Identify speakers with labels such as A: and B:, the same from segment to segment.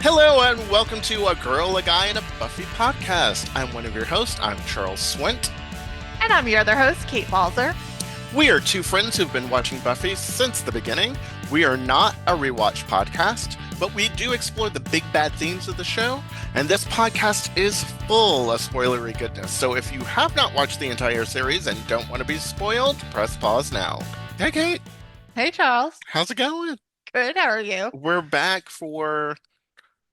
A: Hello and welcome to A Girl, a Guy, and a Buffy podcast. I'm one of your hosts. I'm Charles Swint.
B: And I'm your other host, Kate Balzer.
A: We are two friends who've been watching Buffy since the beginning. We are not a rewatch podcast, but we do explore the big bad themes of the show, and this podcast is full of spoilery goodness. So if you have not watched the entire series and don't want to be spoiled, press pause now. Hey, Kate.
B: Hey, Charles.
A: How's it going?
B: Good. How are you?
A: We're back for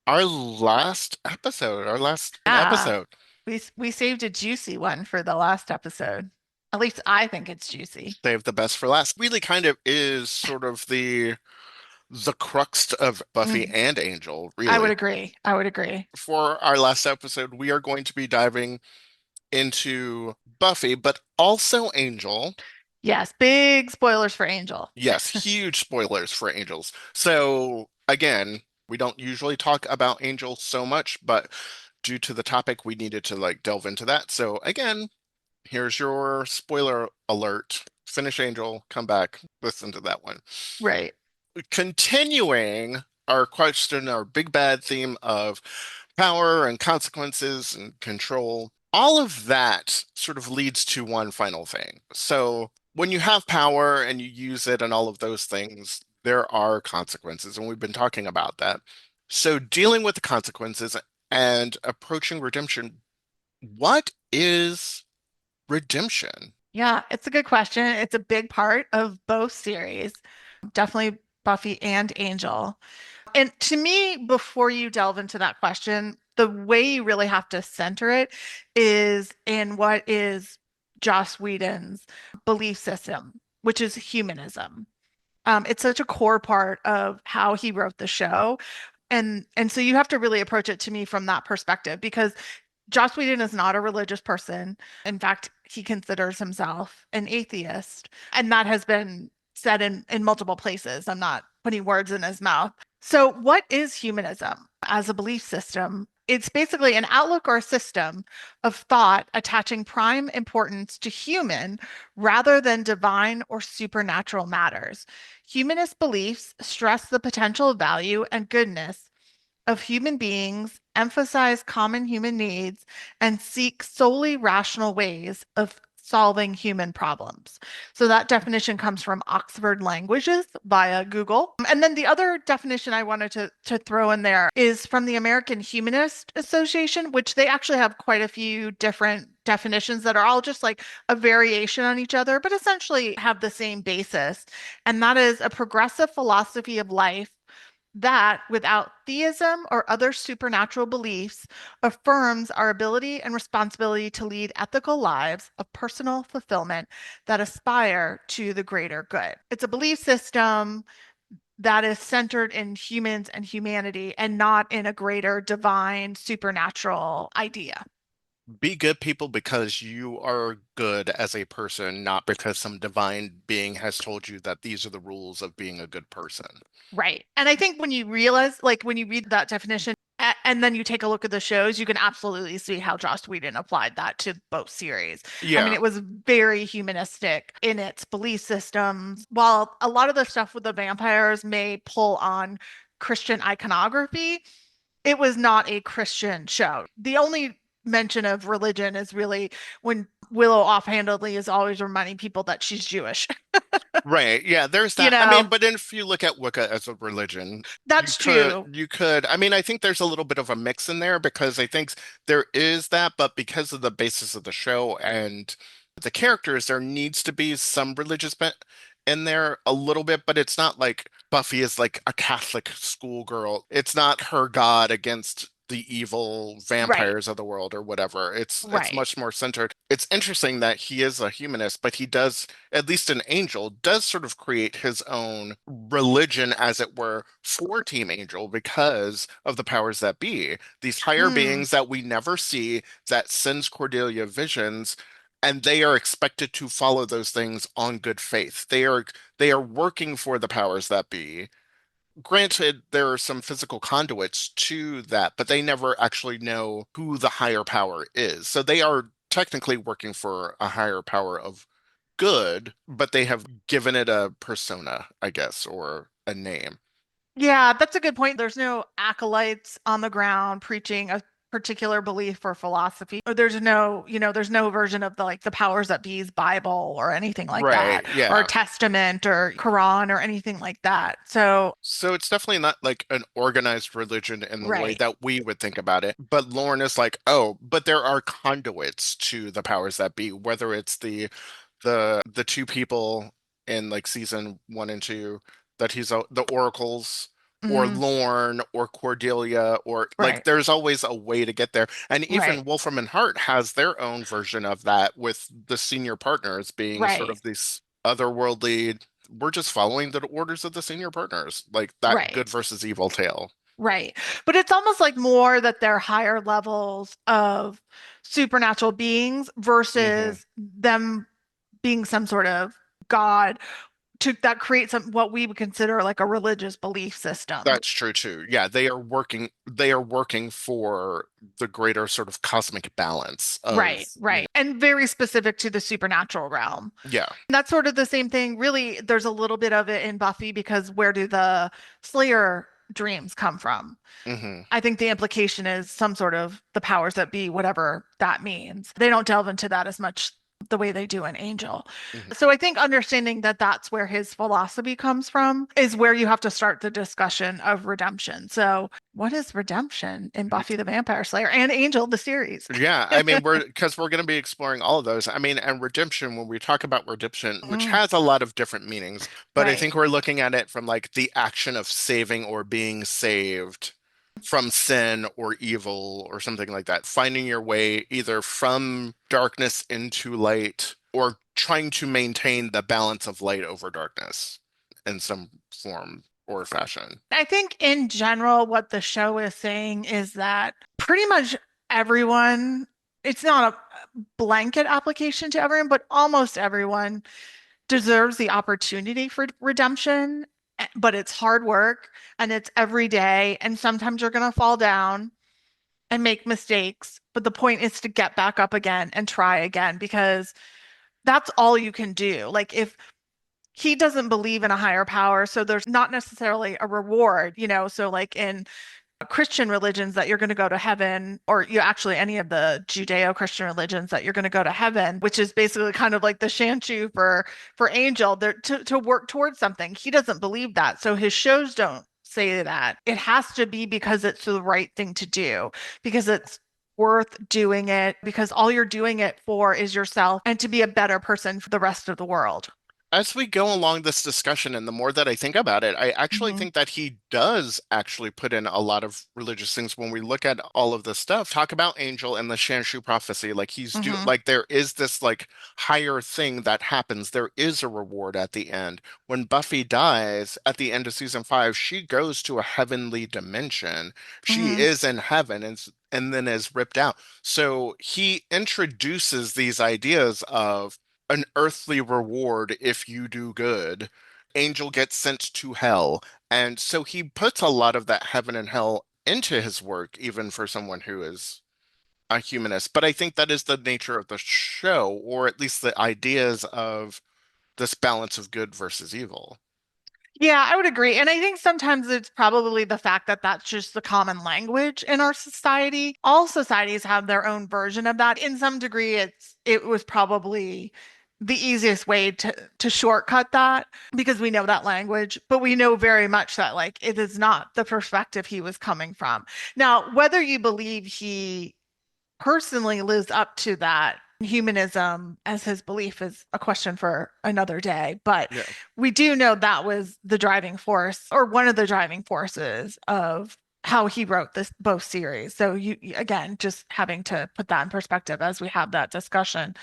A: our last episode, our last
B: Yeah,
A: episode.
B: we saved a juicy one for the last episode. At least I think it's juicy.
A: Save the best for last. Really kind of is sort of the crux of Buffy
B: Mm,
A: and Angel,
B: I would
A: really.
B: agree. I would agree.
A: For our last episode, we are going to be diving into Buffy, but also Angel.
B: Yes, big spoilers for Angel.
A: Yes, huge spoilers for Angels. So again, we don't usually talk about Angel so much, but due to the topic, we needed to like delve into that. So again, here's your spoiler alert. Finish Angel, come back, listen to that one.
B: Right.
A: Continuing our question, our big bad theme of power and consequences and control, all of that sort of leads to one final thing. So when you have power and you use it and all of those things, there are consequences, and we've been talking about that. So dealing with the consequences and approaching redemption, what is redemption?
B: Yeah, it's a good question. It's a big part of both series, definitely Buffy and Angel. And to me, before you delve into that question, the way you really have to center it is in what is Joss Whedon's belief system, which is humanism. It's such a core part of how he wrote the show. And so you have to really approach it to me from that perspective because Joss Whedon is not a religious person. In fact, he considers himself an atheist. And that has been said in multiple places. I'm not putting words in his mouth. So, what is humanism as a belief system? It's basically an outlook or a system of thought attaching prime importance to human rather than divine or supernatural matters. Humanist beliefs stress the potential value and goodness of human beings, emphasize common human needs, and seek solely rational ways of solving human problems. So that definition comes from Oxford Languages via Google. And then the other definition I wanted to throw in there is from the American Humanist Association, which they actually have quite a few different definitions that are all just like a variation on each other, but essentially have the same basis. And that is a progressive philosophy of life that, without theism or other supernatural beliefs, affirms our ability and responsibility to lead ethical lives of personal fulfillment that aspire to the greater good. It's a belief system that is centered in humans and humanity and not in a greater divine supernatural idea.
A: Be good people because you are good as a person, not because some divine being has told you that these are the rules of being a good person.
B: Right. And I think when you realize, like when you read that definition, and then you take a look at the shows, you can absolutely see how Joss Whedon applied that to both series. I mean,
A: Yeah.
B: it was very humanistic in its belief systems. While a lot of the stuff with the vampires may pull on Christian iconography, it was not a Christian show. The only mention of religion is really when Willow offhandedly is always reminding people that she's Jewish.
A: Right. Yeah, there's
B: You
A: that. I mean,
B: know,
A: but if you look at Wicca as a religion,
B: that's true.
A: I mean, I think there's a little bit of a mix in there because I think there is that, but because of the basis of the show and the characters, there needs to be some religious bent in there a little bit, but it's not like Buffy is like a Catholic schoolgirl. It's not her god against the evil
B: Right.
A: vampires of the world or whatever. It's
B: Right.
A: much more centered. It's interesting that he is a humanist, but he does, at least an Angel, does sort of create his own religion, as it were, for Team Angel because of the powers that be. These higher
B: Mm,
A: beings that we never see, that sends Cordelia visions, and they are expected to follow those things on good faith. They are working for the powers that be. Granted, there are some physical conduits to that, but they never actually know who the higher power is. So they are technically working for a higher power of good, but they have given it a persona, I guess, or a name.
B: Yeah, that's a good point. There's no acolytes on the ground preaching a particular belief or philosophy. Or there's no, there's no version of the like the powers that be's Bible or anything like
A: Right,
B: that, or
A: yeah.
B: Testament or Quran or anything like that. So,
A: So it's definitely not like an organized religion in the way
B: right.
A: that we would think about it. But Lauren is like, oh, but there are conduits to the powers that be, whether it's the two people in like season 1 and 2 that the oracles, or
B: Hmm.
A: Lorne or Cordelia, or like
B: Right.
A: there's always a way to get there. And
B: Right.
A: even Wolfram and Hart has their own version of that, with the senior partners being sort
B: Right.
A: of these otherworldly, we're just following the orders of the senior partners, like that
B: Right.
A: good versus evil tale.
B: Right. But it's almost like more that they're higher levels of supernatural beings
A: Hmm.
B: versus them being some sort of god to that creates what we would consider like a religious belief system.
A: That's true too. Yeah, they are working for the greater sort of cosmic balance of,
B: Right, right. And very specific to the supernatural realm.
A: yeah.
B: And that's sort of the same thing. Really, there's a little bit of it in Buffy because where do the Slayer dreams come from?
A: Hmm.
B: I think the implication is some sort of the powers that be, whatever that means. They don't delve into that as much the way they do in Angel.
A: Hmm.
B: So I think understanding that that's where his philosophy comes from is where you have to start the discussion of redemption. So, what is redemption in Buffy the Vampire Slayer and Angel, the series?
A: Yeah, I mean, we're going to be exploring all of those. I mean, and redemption, when we talk about redemption, which
B: Mm,
A: has a lot of different meanings, but I
B: right.
A: think we're looking at it from like the action of saving or being saved from sin or evil or something like that, finding your way either from darkness into light, or trying to maintain the balance of light over darkness in some form or fashion.
B: I think in general, what the show is saying is that pretty much everyone, it's not a blanket application to everyone, but almost everyone deserves the opportunity for redemption, but it's hard work and it's every day. And sometimes you're going to fall down and make mistakes. But the point is to get back up again and try again because that's all you can do. Like if he doesn't believe in a higher power, so there's not necessarily a reward, So like in Christian religions that you're going to go to heaven, or you actually any of the Judeo-Christian religions that you're going to go to heaven, which is basically kind of like the Shanshu for Angel, they're to work towards something. He doesn't believe that, so his shows don't say that. It has to be because it's the right thing to do, because it's worth doing it, because all you're doing it for is yourself and to be a better person for the rest of the world.
A: As we go along this discussion, and the more that I think about it, I actually
B: Hmm.
A: think that he does actually put in a lot of religious things when we look at all of this stuff. Talk about Angel and the Shanshu prophecy. Like
B: Hmm.
A: like there is this like higher thing that happens. There is a reward at the end. When Buffy dies at the end of season 5, she goes to a heavenly dimension. She
B: Hmm.
A: is in heaven, and then is ripped out. So he introduces these ideas of an earthly reward if you do good. Angel gets sent to hell. And so he puts a lot of that heaven and hell into his work, even for someone who is a humanist. But I think that is the nature of the show, or at least the ideas of this balance of good versus evil.
B: Yeah, I would agree. And I think sometimes it's probably the fact that that's just the common language in our society. All societies have their own version of that. In some degree, it was probably the easiest way to shortcut that because we know that language, but we know very much that like it is not the perspective he was coming from. Now, whether you believe he personally lives up to that humanism as his belief is a question for another day. But
A: Yeah.
B: we do know that was the driving force or one of the driving forces of how he wrote this both series. So again, just having to put that in perspective as we have that discussion.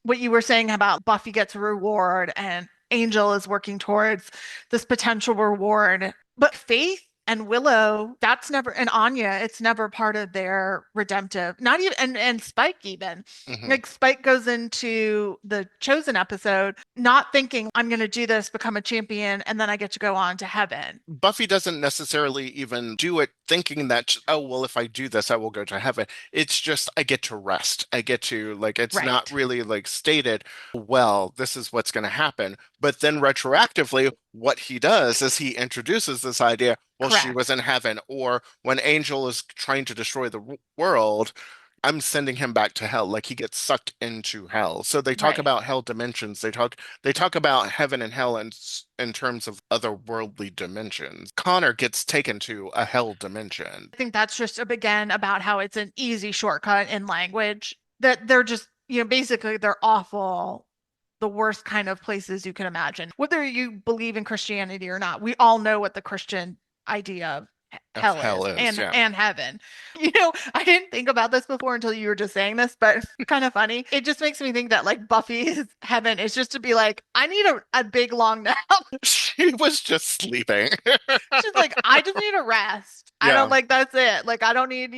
B: What you were saying about Buffy gets a reward and Angel is working towards this potential reward. But Faith and Willow, that's never, and Anya, it's never part of their redemptive, not even, and Spike even.
A: Hmm.
B: Like Spike goes into the Chosen episode not thinking, I'm going to do this, become a champion, and then I get to go on to heaven.
A: Buffy doesn't necessarily even do it thinking that, oh, well, if I do this, I will go to heaven. It's just, I get to rest. I get to, like, it's not
B: Right.
A: really like stated, well, this is what's going to happen. But then retroactively, what he does is he introduces this idea, well, she was
B: Correct.
A: in heaven, or when Angel is trying to destroy the world, I'm sending him back to hell. Like he gets sucked into hell. So they talk
B: Right.
A: about hell dimensions. They talk about heaven and hell in terms of otherworldly dimensions. Connor gets taken to a hell dimension.
B: I think that's just again about how it's an easy shortcut in language that they're just, basically they're awful, the worst kind of places you can imagine. Whether you believe in Christianity or not, we all know what the Christian idea of
A: Of
B: hell
A: hell
B: is
A: is,
B: and
A: yeah.
B: heaven. I didn't think about this before until you were just saying this, but kind of funny. It just makes me think that like Buffy's heaven is just to be like, I need a big long nap.
A: She was just sleeping.
B: She's like, I just need a rest. I don't
A: Yeah,
B: like that's it. Like I don't need,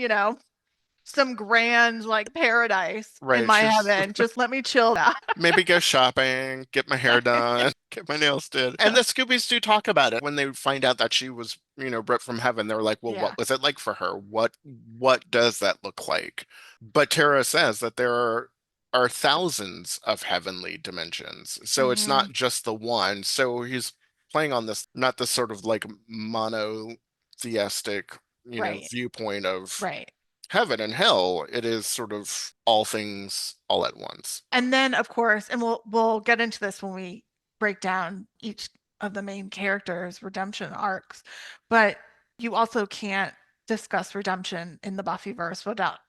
B: some grand like paradise in
A: right.
B: my
A: She's
B: heaven. Just let me chill out.
A: maybe go shopping, get my hair done, get my nails did. And the Scoobies do talk about it when they find out that she was, ripped from heaven. They're like, well,
B: Yeah.
A: what was it like for her? What does that look like? But Tara says that there are thousands of heavenly dimensions. So it's
B: Hmm.
A: not just the one. So he's playing on this, not this sort of like monotheistic,
B: Right.
A: viewpoint of
B: Right.
A: heaven and hell. It is sort of all things all at once.
B: And then of course, and we'll get into this when we break down each of the main characters' redemption arcs, but you also can't discuss redemption in the Buffyverse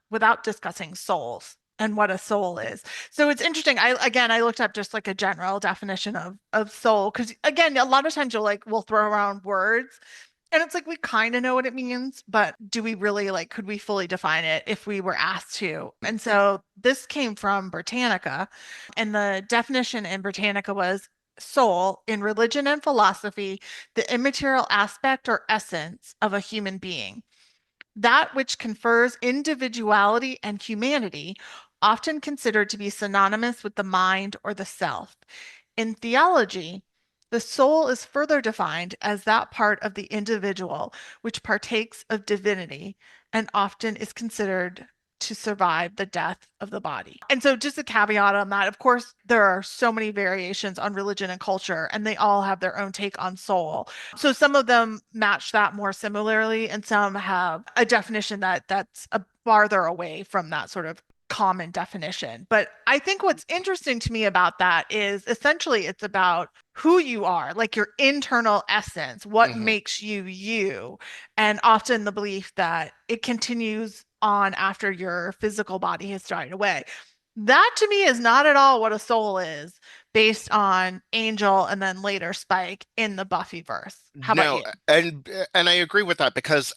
B: without discussing souls and what a soul is. So it's interesting. I looked up just like a general definition of soul because again, a lot of times we'll throw around words and it's like we kind of know what it means, but do we really like, could we fully define it if we were asked to? And so this came from Britannica, and the definition in Britannica was soul in religion and philosophy, the immaterial aspect or essence of a human being, that which confers individuality and humanity, often considered to be synonymous with the mind or the self. In theology, the soul is further defined as that part of the individual which partakes of divinity and often is considered to survive the death of the body. And so, just a caveat on that, of course, there are so many variations on religion and culture, and they all have their own take on soul. So some of them match that more similarly, and some have a definition that's a farther away from that sort of common definition. But I think what's interesting to me about that is essentially it's about who you are, like your internal essence, what
A: Hmm.
B: makes you you, and often the belief that it continues on after your physical body has died away. That to me is not at all what a soul is based on Angel and then later Spike in the Buffyverse. How about
A: No,
B: you?
A: and I agree with that because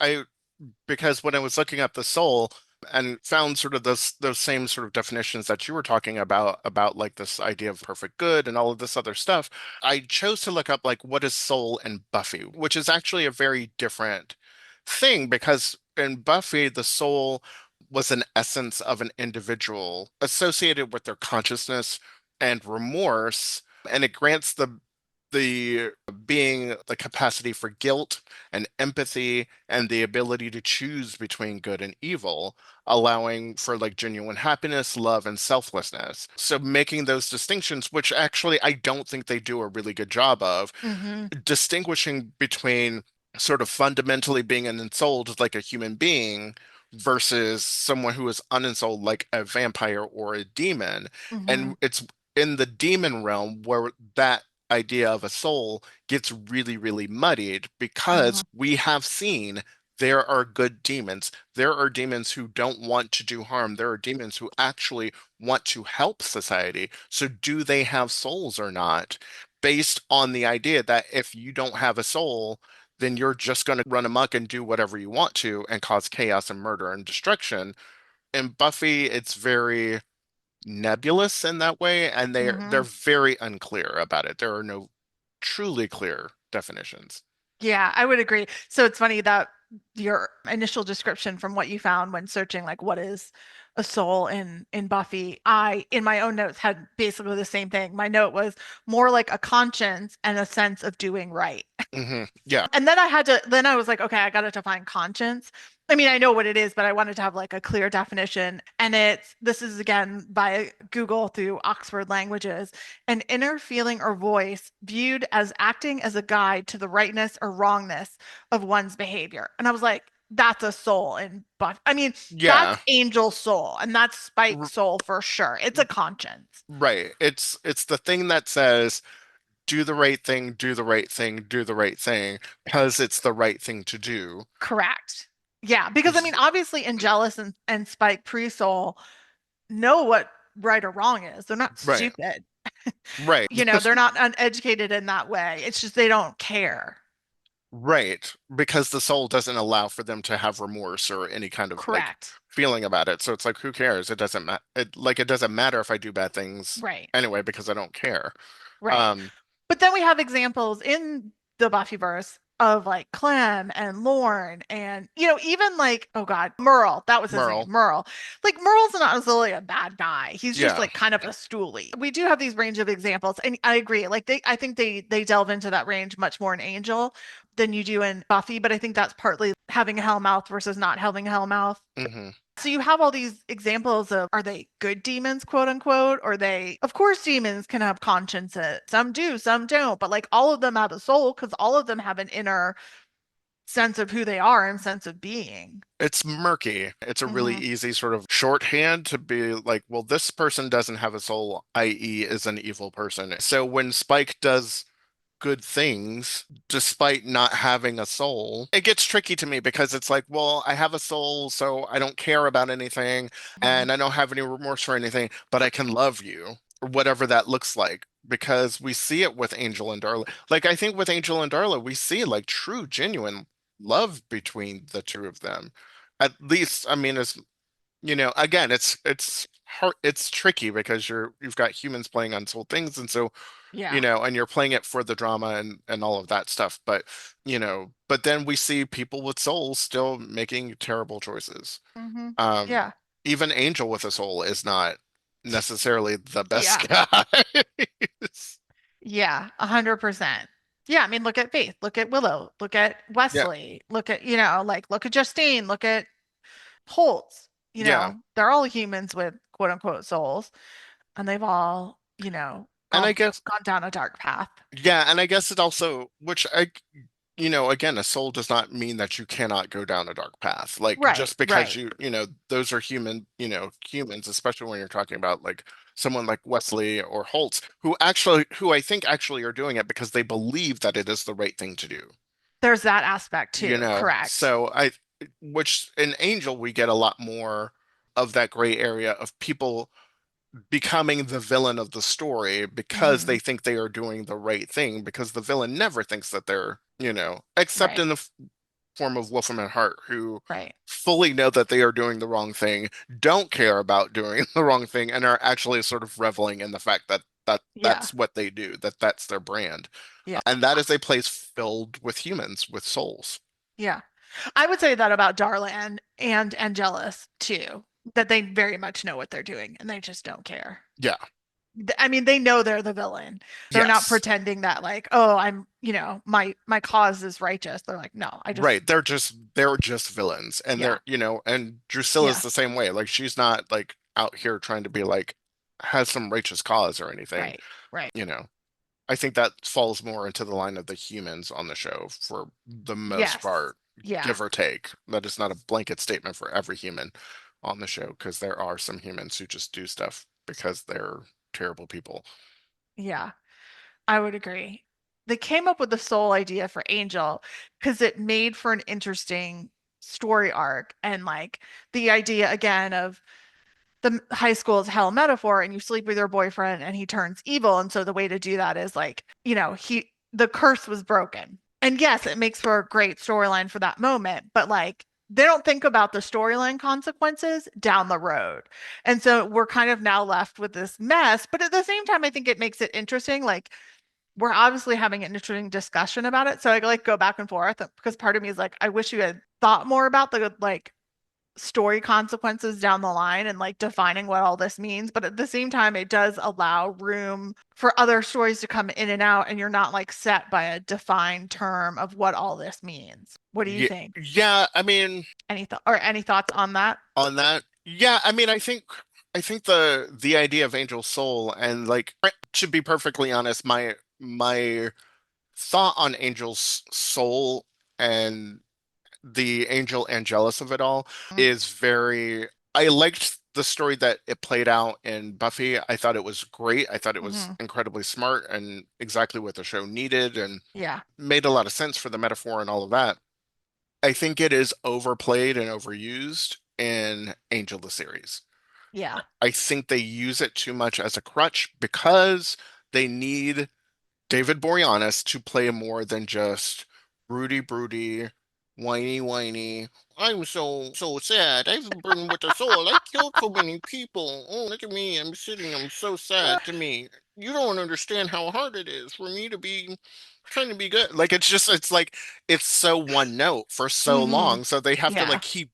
A: when I was looking up the soul and found sort of those same sort of definitions that you were talking about like this idea of perfect good and all of this other stuff, I chose to look up like what is soul in Buffy, which is actually a very different thing because in Buffy the soul was an essence of an individual associated with their consciousness and remorse, and it grants the being the capacity for guilt and empathy and the ability to choose between good and evil, allowing for like genuine happiness, love, and selflessness. So making those distinctions, which actually I don't think they do a really good job of,
B: Mm-hmm.
A: distinguishing between sort of fundamentally being an ensouled like a human being versus someone who is unensouled like a vampire or a demon.
B: Mm-hmm.
A: And it's in the demon realm where that idea of a soul gets really, really muddied
B: Mm-hmm.
A: because we have seen there are good demons. There are demons who don't want to do harm. There are demons who actually want to help society. So do they have souls or not? Based on the idea that if you don't have a soul, then you're just going to run amok and do whatever you want to and cause chaos and murder and destruction. In Buffy, it's very nebulous in that way, and they're
B: Mm-hmm.
A: very unclear about it. There are no truly clear definitions.
B: Yeah, I would agree. So it's funny that your initial description from what you found when searching like what is a soul in Buffy, I in my own notes had basically the same thing. My note was more like a conscience and a sense of doing right.
A: Hmm. Yeah.
B: And then I was like, okay, I got to define conscience. I mean, I know what it is, but I wanted to have like a clear definition. And this is again by Google through Oxford Languages, an inner feeling or voice viewed as acting as a guide to the rightness or wrongness of one's behavior. And I was like, that's a soul in Buffy. I mean, that's
A: Yeah.
B: Angel's soul, and that's
A: R-
B: Spike's soul for sure. It's a conscience.
A: right. It's the thing that says do the right thing, do the right thing, do the right thing, because it's the right thing to do.
B: Correct. Yeah, because I mean, obviously, Angelus and Spike pre-soul know what right or wrong is. They're not
A: Right.
B: stupid.
A: Right.
B: They're not uneducated in that way. It's just they don't care.
A: Right. Because the soul doesn't allow for them to have remorse or any kind of like
B: Correct.
A: feeling about it. So it's like, who cares? It doesn't matter. It doesn't matter if I do bad things
B: Right.
A: anyway because I don't care.
B: Right.
A: Um,
B: But then we have examples in the Buffyverse of like Clem and Lorne and even like oh God, Merle, that was his name,
A: Merle.
B: Merle. Like Merle's not necessarily a bad guy. He's just
A: Yeah.
B: like kind of a stoolie. We do have these range of examples, and I agree. Like I think they delve into that range much more in Angel than you do in Buffy, but I think that's partly having a Hellmouth versus not having a Hellmouth.
A: Hmm.
B: So you have all these examples of are they good demons, quote unquote, or they, of course, demons can have consciences. Some do, some don't, but like all of them have a soul because all of them have an inner sense of who they are and sense of being.
A: It's murky. It's a really
B: Hmm.
A: easy sort of shorthand to be like, well, this person doesn't have a soul, i.e., is an evil person. So when Spike does good things despite not having a soul, it gets tricky to me because it's like, well, I have a soul, so I don't care about anything
B: Hmm.
A: and I don't have any remorse for anything, but I can love you, or whatever that looks like. Because we see it with Angel and Darla. Like, I think with Angel and Darla, we see like true, genuine love between the two of them. At least, I mean, as again, it's hard, it's tricky because you've got humans playing unsold things, and so
B: Yeah.
A: and you're playing it for the drama and all of that stuff. But but then we see people with souls still making terrible choices.
B: Hmm.
A: Um,
B: Yeah.
A: even Angel with a soul is not necessarily the best
B: Yeah.
A: guy.
B: Yeah. 100%. Yeah. I mean, look at Faith, look at Willow, look at
A: Yeah,
B: Wesley, look at, like, look at Justine, look at Holtz.
A: yeah.
B: They're all humans with quote unquote souls, and they've all,
A: And I
B: gone
A: guess
B: gone down a dark path.
A: Yeah, and I guess it also, which again, a soul does not mean that you cannot go down a dark path. Like
B: Right,
A: just because
B: right.
A: those are humans, especially when you're talking about like someone like Wesley or Holtz, who I think actually are doing it because they believe that it is the right thing to do.
B: There's that aspect too. Correct.
A: So which in Angel we get a lot more of that gray area of people becoming the villain of the story because
B: Hmm.
A: they think they are doing the right thing because the villain never thinks that they're, except
B: Right,
A: in the form of Wolfram and Hart, who
B: right.
A: fully know that they are doing the wrong thing, don't care about doing the wrong thing, and are actually sort of reveling in the fact that
B: Yeah,
A: that's what they do, that's their brand.
B: yeah,
A: And that is a place filled with humans with souls.
B: yeah. I would say that about Darla and Angelus too, that they very much know what they're doing and they just don't care.
A: Yeah.
B: I mean, they know they're the villain. They're not
A: Yes.
B: pretending that like, oh, my cause is righteous. They're like, no, I just,
A: Right. They're just villains. And
B: yeah,
A: and Drusilla's
B: yeah,
A: the same way. Like she's not like out here trying to be like has some righteous cause or anything.
B: right, right.
A: You know. I think that falls more into the line of the humans on the show for the most
B: Yes.
A: part,
B: Yeah,
A: give or take. That is not a blanket statement for every human on the show because there are some humans who just do stuff because they're terrible people.
B: yeah. I would agree. They came up with the sole idea for Angel because it made for an interesting story arc and like the idea again of the high school is hell metaphor and you sleep with your boyfriend and he turns evil. And so the way to do that is like, the curse was broken. And yes, it makes for a great storyline for that moment, but like they don't think about the storyline consequences down the road. And so we're kind of now left with this mess, but at the same time, I think it makes it interesting. Like we're obviously having an interesting discussion about it. So I like go back and forth because part of me is like, I wish you had thought more about the like story consequences down the line and like defining what all this means. But at the same time, it does allow room for other stories to come in and out, and you're not like set by a defined term of what all this means. What do you
A: Yeah,
B: think?
A: yeah, I mean,
B: Any thoughts on that?
A: on that, yeah, I mean, I think the idea of Angel Soul and like to be perfectly honest, my thought on Angel's soul and the Angel Angelus of it all is very I liked the story that it played out in Buffy. I thought it was great. I thought it was
B: Mm-hmm.
A: incredibly smart and exactly what the show needed and
B: Yeah.
A: made a lot of sense for the metaphor and all of that. I think it is overplayed and overused in Angel the series.
B: Yeah.
A: I think they use it too much as a crutch because they need David Boreanaz to play more than just broody, whiny. I'm so sad. I've been burned with a soul. I killed so many people. Oh, look at me. I'm sitting. I'm so sad to me. You don't understand how hard it is for me to be trying to be good. Like it's like it's so one note for so
B: Mm-hmm.
A: long. So they have to like
B: Yeah.
A: keep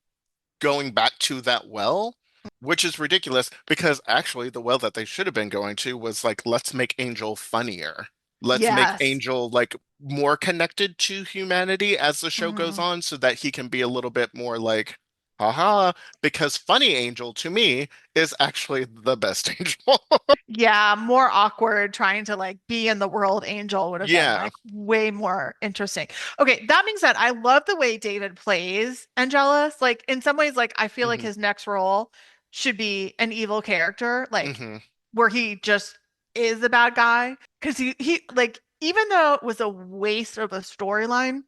A: going back to that well, which is ridiculous because actually the well that they should have been going to was like, let's make Angel funnier. Let's make
B: Yes.
A: Angel like more connected to humanity as the show goes
B: Mm-hmm.
A: on so that he can be a little bit more like, haha, because funny Angel to me is actually the best Angel.
B: Yeah, more awkward trying to like be in the world Angel would have been
A: Yeah.
B: like way more interesting. Okay, that being said, I love the way David plays Angelus. Like in some ways, like I feel like
A: Hmm.
B: his next role should be an evil character, like
A: Hmm.
B: where he just is the bad guy. Because he like even though it was a waste of a storyline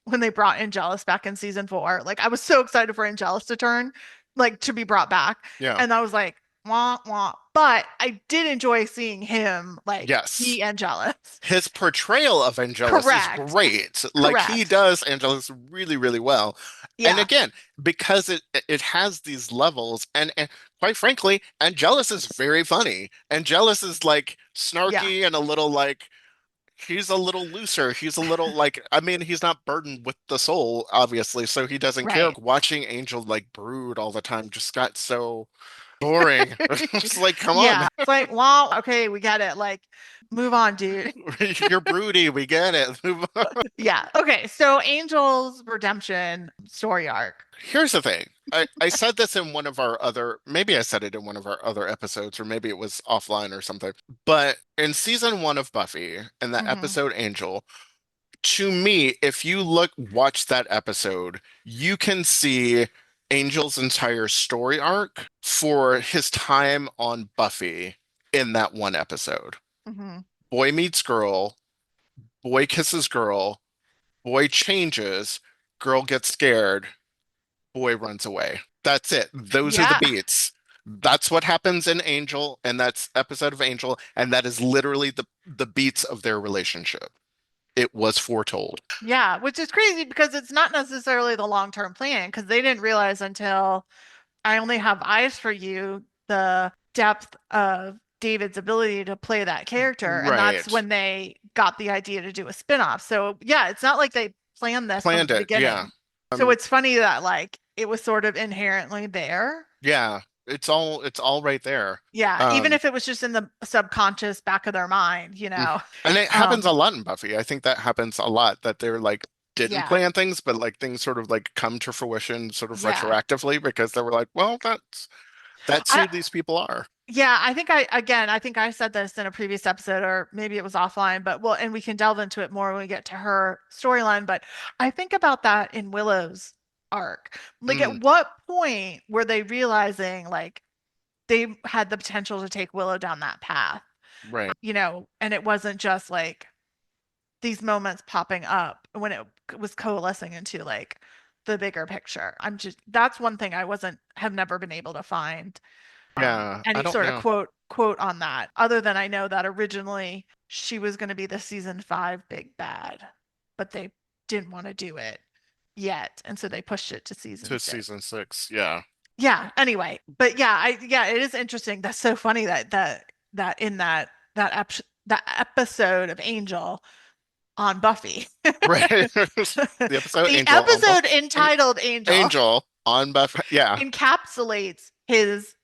B: when they brought Angelus back in season 4, like I was so excited for Angelus to turn, like to be brought back.
A: Yeah.
B: And I was like, wah, wah. But I did enjoy seeing him like
A: Yes.
B: be Angelus.
A: His portrayal of Angelus is
B: Correct.
A: great. Like he
B: Correct.
A: does Angelus really, really well. And
B: Yeah.
A: again, because it has these levels, and quite frankly, Angelus is very funny. Angelus is like
B: Yeah.
A: snarky and a little like he's a little looser. He's a little like I mean, he's not burdened with the soul, obviously, so he doesn't care.
B: Right.
A: Watching Angel like brood all the time just got so boring. It's like, come on.
B: Yeah. It's like, well, okay, we get it. Like, move on, dude.
A: You're broody. We get it.
B: Yeah. Okay. So Angel's redemption story arc.
A: Here's the thing. I said this in one of our other, maybe I said it in one of our other episodes, or maybe it was offline or something. But in season one of Buffy, in the
B: Hmm.
A: episode Angel, to me, if you watch that episode, you can see Angel's entire story arc for his time on Buffy in that one episode.
B: Hmm.
A: Boy meets girl, boy kisses girl, boy changes, girl gets scared, boy runs away. That's it. Those are the
B: Yeah.
A: beats. That's what happens in Angel, and that's episode of Angel, and that is literally the beats of their relationship. It was foretold.
B: Yeah. Which is crazy because it's not necessarily the long-term plan because they didn't realize until I Only Have Eyes for You, the depth of David's ability to play that character. And that's
A: Right.
B: when they got the idea to do a spin-off. So yeah, it's not like they planned this from
A: Planned
B: the
A: it. Yeah.
B: beginning. So it's funny that like it was sort of inherently there.
A: Yeah. It's all right there.
B: Yeah, even
A: Um,
B: if it was just in the subconscious back of their mind, you
A: mm.
B: know.
A: and it happens a
B: Um,
A: lot in Buffy. I think that happens a lot that they're like didn't
B: yeah.
A: plan things, but like things sort of like come to fruition sort of
B: Yeah.
A: retroactively because they were like, well, that's
B: I
A: who these people are.
B: Yeah, I think I said this in a previous episode, or maybe it was offline, but well, and we can delve into it more when we get to her storyline. But I think about that in Willow's arc. Like, at
A: Mm,
B: what point were they realizing like they had the potential to take Willow down that path?
A: right.
B: And it wasn't just like these moments popping up when it was coalescing into like the bigger picture. That's one thing I wasn't have never been able to find
A: Yeah, I
B: any
A: don't
B: sort of
A: know.
B: quote on that, other than I know that originally she was going to be the season 5 big bad, but they didn't want to do it yet, and so they pushed it to season
A: To
B: 6.
A: season six. Yeah.
B: Yeah, anyway, but yeah, it is interesting. That's so funny that in that episode of Angel, on Buffy.
A: Right. The episode
B: The
A: Angel on
B: episode entitled Angel
A: Angel on Buffy. Yeah.
B: encapsulates his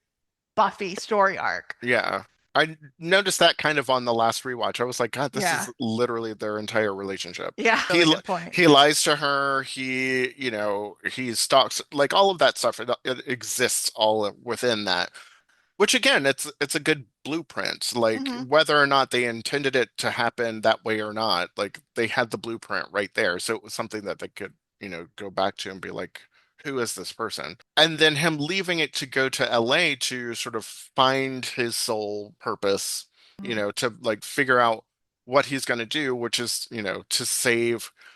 B: Buffy story arc.
A: Yeah. I noticed that kind of on the last rewatch. I was like, God, this is
B: Yeah.
A: literally their entire relationship.
B: Yeah.
A: He
B: Really
A: li-
B: good point.
A: he lies to her. He stalks, like all of that stuff. It exists all within that. Which again, it's a good blueprint. Like
B: Hmm.
A: whether or not they intended it to happen that way or not, like they had the blueprint right there. So it was something that they could, go back to and be like, who is this person? And then him leaving it to go to LA to sort of find his soul purpose, to like figure out what he's going to do, which is,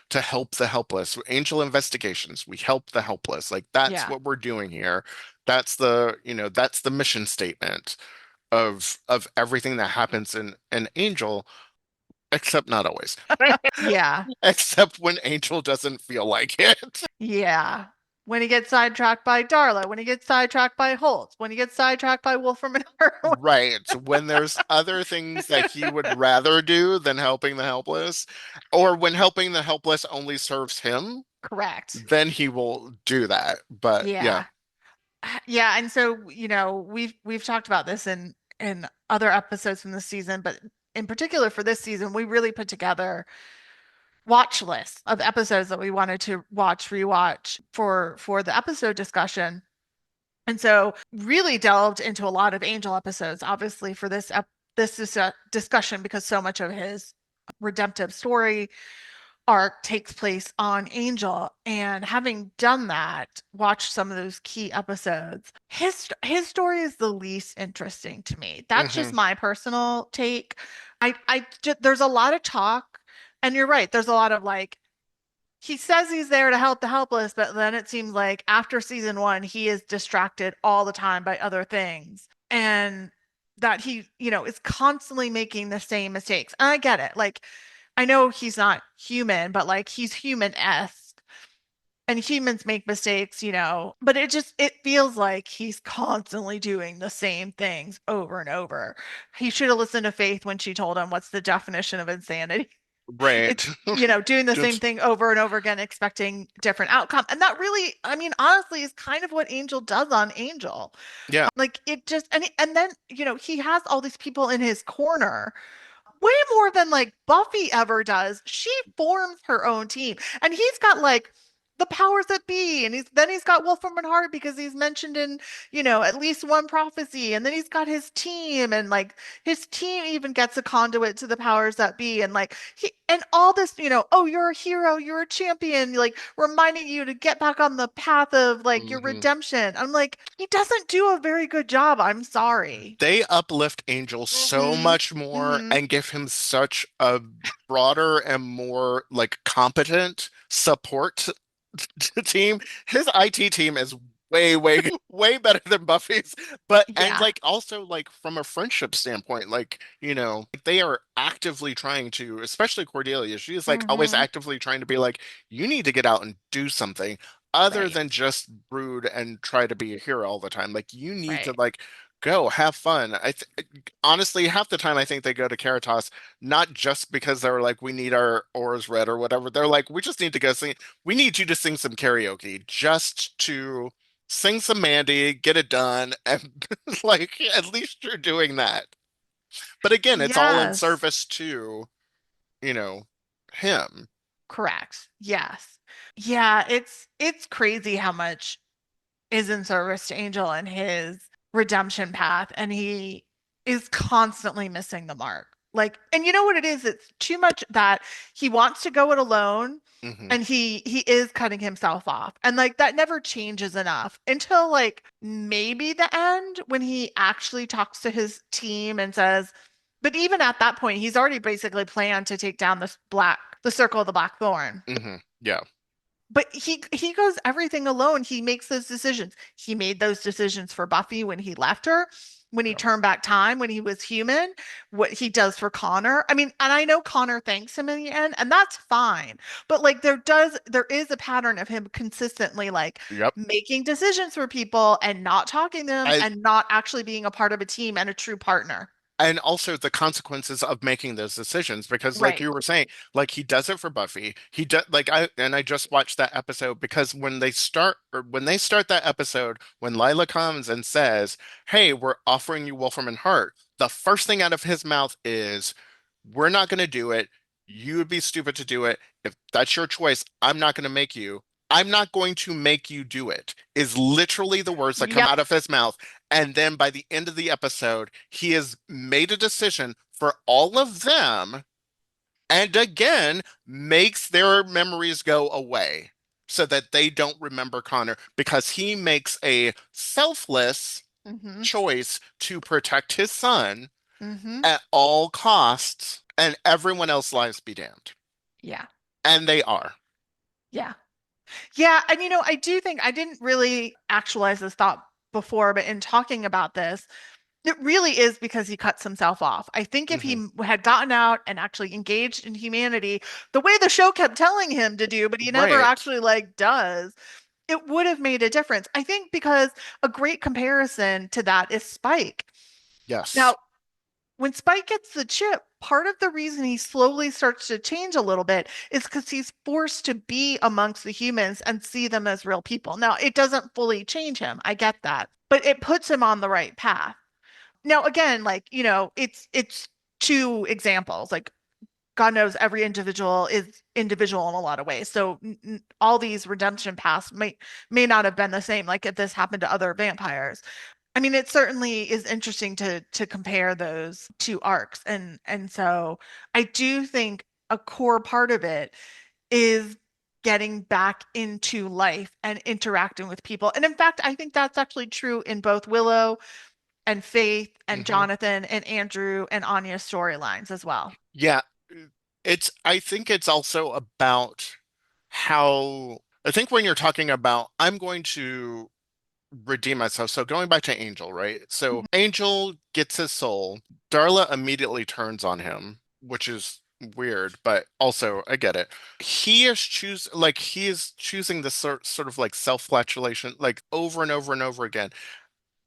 A: to help the helpless. Angel Investigations, we help the helpless. Like that's
B: Yeah.
A: what we're doing here. That's the mission statement of everything that happens in an Angel, except not always.
B: Yeah.
A: Except when Angel doesn't feel like it.
B: Yeah. When he gets sidetracked by Darla, when he gets sidetracked by Holt, when he gets sidetracked by Wolfram and Hart.
A: Right. When there's other things that he would rather do than helping the helpless, or when helping the helpless only serves him,
B: Correct.
A: then he will do that. But yeah.
B: Yeah. Yeah, and so, we've talked about this in other episodes from this season, but in particular for this season, we really put together watch lists of episodes that we wanted to watch, rewatch for the episode discussion. And so really delved into a lot of Angel episodes, obviously for this discussion because so much of his redemptive story arc takes place on Angel. And having done that, watched some of those key episodes, his story is the least interesting to me. That's just
A: Hmm.
B: my personal take. There's a lot of talk, and you're right. There's a lot of like he says he's there to help the helpless, but then it seems like after season one, he is distracted all the time by other things. And that he, is constantly making the same mistakes. And I get it. Like, I know he's not human, but like he's human-esque. And humans make mistakes, but it feels like he's constantly doing the same things over and over. He should have listened to Faith when she told him what's the definition of insanity.
A: Right.
B: It's, doing the same
A: Just
B: thing over and over again, expecting different outcome. And that really, I mean, honestly, is kind of what Angel does on Angel.
A: yeah.
B: Like it just, and then, he has all these people in his corner way more than like Buffy ever does. She forms her own team, and he's got like the powers that be, and he's got Wolfram and Hart because he's mentioned in at least one prophecy, and then he's got his team, and like his team even gets a conduit to the powers that be, and like he and all this, oh, you're a hero, you're a champion, like reminding you to get back on the path of like your
A: Hmm.
B: redemption. I'm like, he doesn't do a very good job. I'm sorry.
A: They uplift Angel so
B: Hmm.
A: much more
B: Hmm.
A: and give him such a broader and more like competent support team. His IT team is way, way, way better than Buffy's. But and
B: Yeah.
A: like also like from a friendship standpoint, like, they are actively trying to, especially Cordelia, she is like always
B: Hmm.
A: actively trying to be like, you need to get out and do something other
B: Right.
A: than just brood and try to be a hero all the time. Like you need to
B: Right.
A: like go have fun. Honestly, half the time I think they go to Caritas not just because they're like, we need our oars read or whatever. They're like, we just need to go sing. We need you to sing some karaoke just to sing some Mandy, get it done, and like at least you're doing that. But again, it's all in
B: Yes.
A: service to, you know, him.
B: Correct. Yes. Yeah, it's crazy how much is in service to Angel and his redemption path, and he is constantly missing the mark. Like, and you know what it is? It's too much that he wants to go it alone,
A: Hmm.
B: and he is cutting himself off. And like that never changes enough until like maybe the end when he actually talks to his team and says, but even at that point, he's already basically planned to take down the circle of the Black Thorn.
A: Yeah.
B: But he goes everything alone. He makes those decisions. He made those decisions for Buffy when he left her, when he
A: Yeah.
B: turned back time, when he was human, what he does for Connor. I mean, and I know Connor thanks him in the end, and that's fine. But like there is a pattern of him consistently like
A: Yep.
B: making decisions for people and not talking to them
A: I
B: and not actually being a part of a team and a true partner.
A: and also the consequences of making those decisions, because like
B: Right.
A: you were saying, like he does it for Buffy, he does, like I just watched that episode because when they start that episode, when Lila comes and says, hey, we're offering you Wolfram and Hart, the first thing out of his mouth is, we're not going to do it, you would be stupid to do it, if that's your choice, I'm not going to make you do it, is literally the words that come
B: Yep.
A: out of his mouth. And then by the end of the episode, he has made a decision for all of them and again makes their memories go away so that they don't remember Connor, because he makes a selfless
B: Hmm.
A: choice to protect his son
B: Hmm.
A: at all costs, and everyone else's lives be damned.
B: Yeah.
A: And they are.
B: Yeah. Yeah. And I do think I didn't really actualize this thought before, but in talking about this, it really is because he cuts himself off. I think if
A: Hmm.
B: he had gotten out and actually engaged in humanity the way the show kept telling him to do, but he never
A: Right.
B: actually like does, it would have made a difference. I think because a great comparison to that is Spike.
A: Yes.
B: Now, when Spike gets the chip, part of the reason he slowly starts to change a little bit is because he's forced to be amongst the humans and see them as real people. Now, it doesn't fully change him. I get that, but it puts him on the right path. Now, again, like, it's two examples. Like, God knows every individual is individual in a lot of ways. So all these redemption paths may not have been the same, like if this happened to other vampires. I mean, it certainly is interesting to compare those two arcs. And so I do think a core part of it is getting back into life and interacting with people. And in fact, I think that's actually true in both Willow and Faith and
A: Hmm.
B: Jonathan and Andrew and Anya's storylines as well.
A: Yeah. I think it's also about I think when you're talking about, I'm going to redeem myself. So going back to Angel, right? So
B: Mhm.
A: Angel gets his soul. Darla immediately turns on him, which is weird, but also I get it. He is choosing this sort of like self-flagellation, like over and over and over again.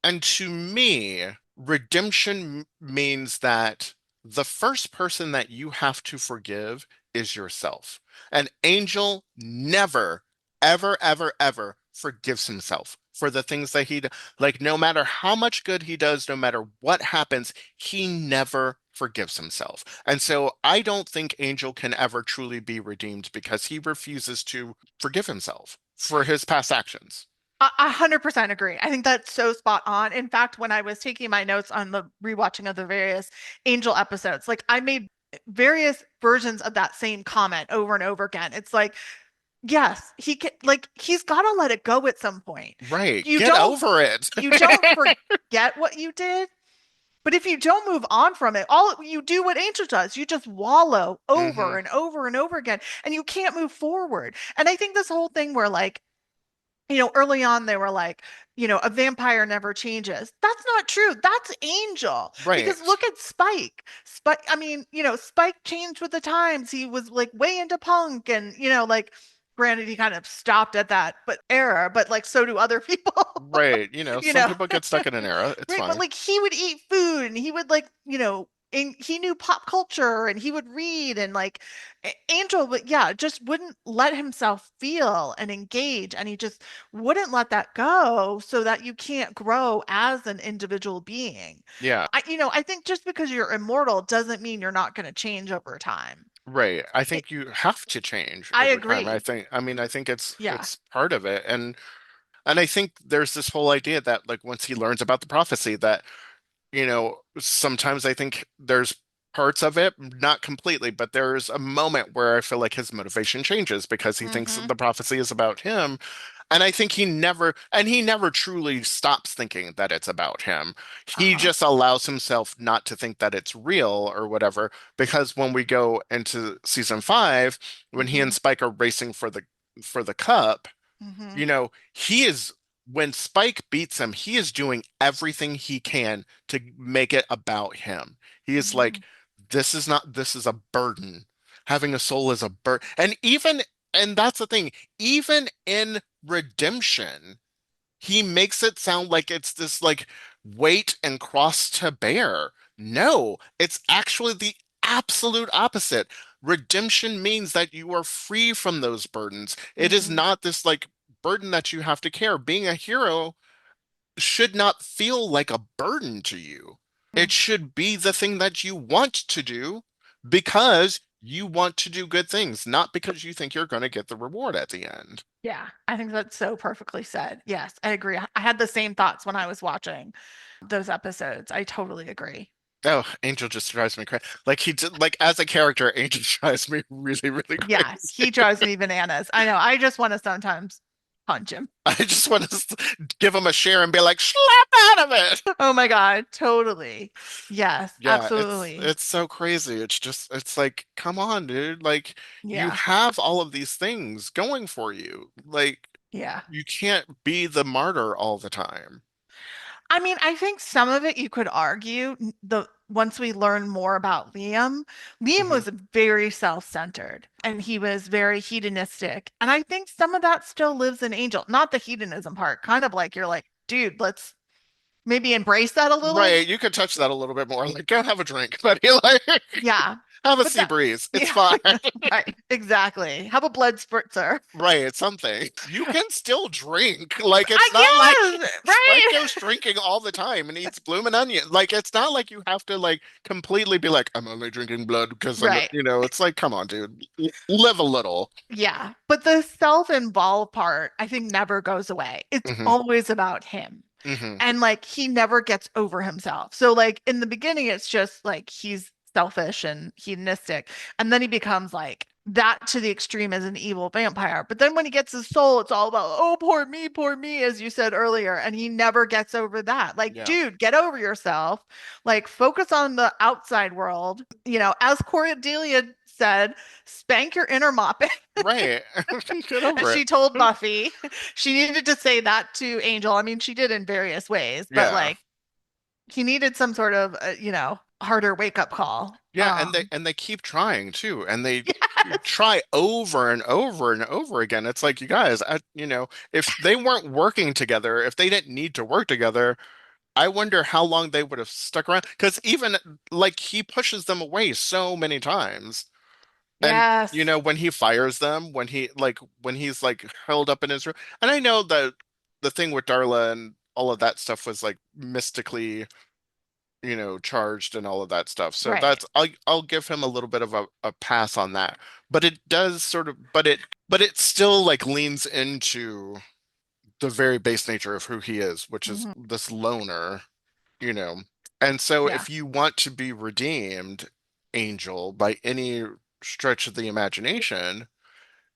A: And to me, redemption means that the first person that you have to forgive is yourself. And Angel never, ever, ever, ever forgives himself for the things that like, no matter how much good he does, no matter what happens, he never forgives himself. And so I don't think Angel can ever truly be redeemed because he refuses to forgive himself for his past actions.
B: I 100% agree. I think that's so spot on. In fact, when I was taking my notes on the rewatching of the various Angel episodes, like I made various versions of that same comment over and over again. It's like, yes, he's got to let it go at some point.
A: Right.
B: You
A: Get
B: don't
A: over it.
B: you don't forget what you did, but if you don't move on from it, all you do what Angel does, you just wallow over
A: Hmm.
B: and over and over again, and you can't move forward. And I think this whole thing where like early on they were like, a vampire never changes. That's not true. That's Angel. Because
A: Right.
B: look at Spike. Spike, I mean, Spike changed with the times. He was like way into punk and, like granted he kind of stopped at that but era, but like so do other people.
A: Right.
B: You
A: Some
B: know.
A: people get stuck in an era. It's
B: Right, but
A: fine.
B: like he would eat food and he would like, and he knew pop culture and he would read and like Angel, but yeah, just wouldn't let himself feel and engage and he just wouldn't let that go so that you can't grow as an individual being.
A: Yeah.
B: I think just because you're immortal doesn't mean you're not going to change over time.
A: Right. I
B: It,
A: think you have to change
B: I
A: over time.
B: agree.
A: I think
B: Yeah.
A: it's part of it. And I think there's this whole idea that like once he learns about the prophecy that, sometimes I think there's parts of it, not completely, but there's a moment where I feel like his motivation changes because he thinks
B: Mm-hmm.
A: the prophecy is about him. And I think he never truly stops thinking that it's about him. He
B: Uh-huh.
A: just allows himself not to think that it's real or whatever, because when we go into season 5, when he
B: Mm-hmm.
A: and Spike are racing for the cup,
B: Mm-hmm.
A: he is when Spike beats him, he is doing everything he can to make it about him. He is
B: Mm-hmm.
A: like, this is a burden. Having a soul is a burden. And that's the thing, even in redemption, he makes it sound like it's this like weight and cross to bear No, it's actually the absolute opposite. Redemption means that you are free from those burdens. It is
B: Hmm.
A: not this like burden that you have to care. Being a hero should not feel like a burden to you. It should be the thing that you want to do because you want to do good things, not because you think you're going to get the reward at the end.
B: Yeah, I think that's so perfectly said. Yes, I agree. I had the same thoughts when I was watching those episodes. I totally agree.
A: Oh, Angel just drives me crazy. Like he did, like as a character, Angel drives me really, really
B: Yeah,
A: crazy.
B: he drives me bananas. I know. I just want to sometimes punch him.
A: I just want to give him a share and be like, slap out of it.
B: Oh my God, totally. Yes,
A: Yeah,
B: absolutely.
A: it's so crazy. It's just it's like, come on, dude. Like you
B: Yeah,
A: have all of these things going for you. Like
B: yeah.
A: you can't be the martyr all the time.
B: I mean, I think some of it you could argue the once we learn more about Liam, Liam
A: Hmm.
B: was very self-centered and he was very hedonistic. And I think some of that still lives in Angel. Not the hedonism part, kind of like you're like, dude, let's maybe embrace that a little.
A: Right, you could touch that a little bit more. Like, go have a drink, but you like
B: Yeah.
A: have a
B: But
A: sea
B: that,
A: breeze. It's
B: yeah,
A: fine.
B: right, exactly. Have a blood spritzer.
A: Right, it's something. You can still drink. Like it's not like
B: I guess, right?
A: Franco's drinking all the time and eats blooming onion. Like it's not like you have to like completely be like, I'm only drinking blood because I'm,
B: Right.
A: it's like, come on, dude. Live a little.
B: Yeah. But the self-involved part, I think, never goes away. It's
A: Hmm.
B: always about him.
A: Hmm.
B: And like he never gets over himself. So like in the beginning, it's just like he's selfish and hedonistic. And then he becomes like that to the extreme as an evil vampire. But then when he gets his soul, it's all about, oh, poor me, as you said earlier. And he never gets over that. Like,
A: Yeah.
B: dude, get over yourself. Like, focus on the outside world. As Cordelia said, spank your inner moppet.
A: Right. Get
B: And
A: over it.
B: she told Buffy she needed to say that to Angel. I mean, she did in various ways, but
A: Yeah.
B: like he needed some sort of, harder wake up call.
A: Yeah, and they keep trying too, and they
B: Yes,
A: try over and over and over again. It's like you guys, if they weren't working together, if they didn't need to work together, I wonder how long they would have stuck around. Because even like he pushes them away so many times, and
B: yes,
A: when he fires them, when he's like held up in his room, and I know that the thing with Darla and all of that stuff was like mystically charged and all of that stuff. So
B: right.
A: I'll give him a little bit of a pass on that. But it does sort of but it still like leans into the very base nature of who he is, which is
B: Mhm.
A: this loner, you know. And so
B: Yeah,
A: if you want to be redeemed, Angel, by any stretch of the imagination,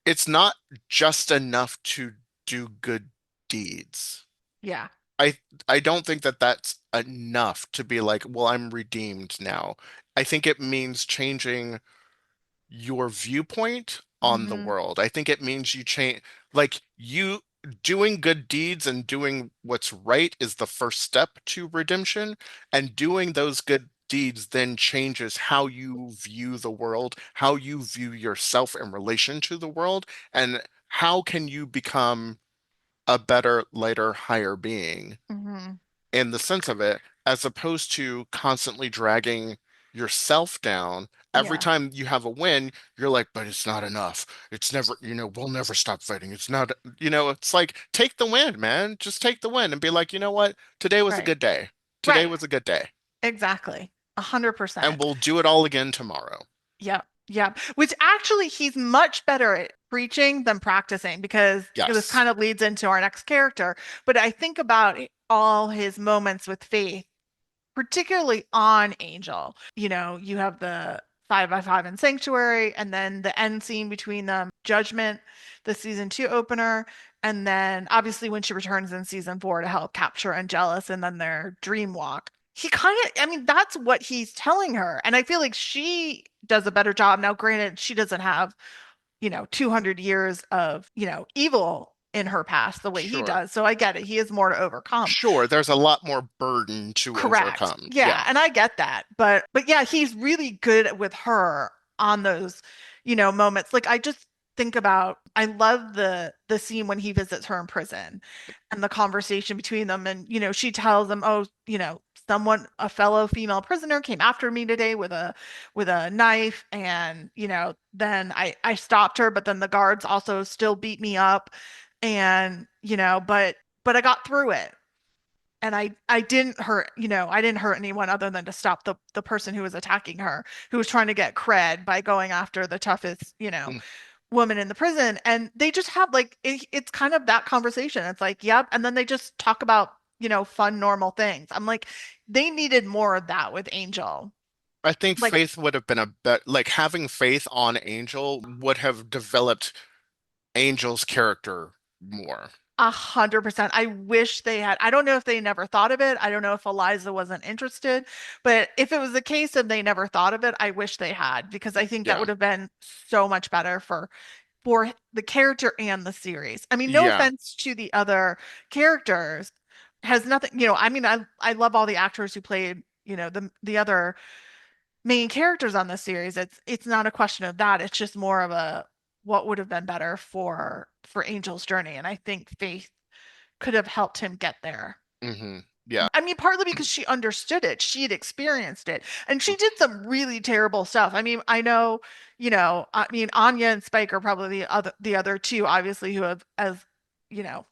A: it's not just enough to do good deeds.
B: yeah.
A: I I don't think that that's enough to be like, well, I'm redeemed now. I think it means changing your viewpoint on the
B: Hmm.
A: world. I think it means you change, like you doing good deeds and doing what's right is the first step to redemption, and doing those good deeds then changes how you view the world, how you view yourself in relation to the world, and how can you become a better, lighter, higher being
B: Hmm.
A: in the sense of it, as opposed to constantly dragging yourself down. Every
B: Yeah,
A: time you have a win, you're like, but it's not enough. It's never, we'll never stop fighting. It's not, it's like, take the win, man. Just take the win and be like, you know what? Today was a
B: right,
A: good day. Today
B: right.
A: was a good day.
B: Exactly. A hundred
A: And
B: percent.
A: we'll do it all again tomorrow.
B: Yep. Yep. Which actually he's much better at preaching than practicing because this
A: Yes.
B: kind of leads into our next character. But I think about all his moments with faith, particularly on Angel. You have the 5x5 in Sanctuary, and then the end scene between them, Judgment, the season 2 opener, and then obviously when she returns in season 4 to help capture Angelus, and then their dream walk. He kind of, I mean, that's what he's telling her. And I feel like she does a better job. Now, granted, she doesn't have 200 years of, evil in her past the way he
A: Sure.
B: does. So I get it. He has more to overcome.
A: Sure. There's a lot more burden to
B: Correct.
A: overcome.
B: Yeah,
A: Yeah.
B: and I get that. But yeah, he's really good with her on those, moments. Like I just think about I love the scene when he visits her in prison and the conversation between them and she tells him, "Oh, someone, a fellow female prisoner came after me today with a knife, and then I stopped her, but then the guards also still beat me up, and but I got through it. And I didn't hurt, I didn't hurt anyone other than to stop the person who was attacking her, who was trying to get cred by going after the toughest,
A: Mm.
B: woman in the prison. And they just have like it's kind of that conversation. It's like, yep. And then they just talk about, fun, normal things. I'm like, they needed more of that with Angel.
A: I think
B: Like
A: Faith would have been a bet like having faith on Angel would have developed Angel's character more.
B: 100%. I wish they had. I don't know if they never thought of it. I don't know if Eliza wasn't interested, but if it was the case and they never thought of it, I wish they had, because I think that
A: Yeah.
B: would have been so much better for the character and the series. I mean, no
A: Yeah.
B: offense to the other characters, has nothing, I mean, I love all the actors who played, the other main characters on this series. It's not a question of that. It's just more of a what would have been better for Angel's journey. And I think Faith could have helped him get there.
A: Yeah.
B: I mean, partly because she understood it, she had experienced it, and she did some really terrible stuff. I mean, I know, I mean, Anya and Spike are probably the other two, obviously, who have as you know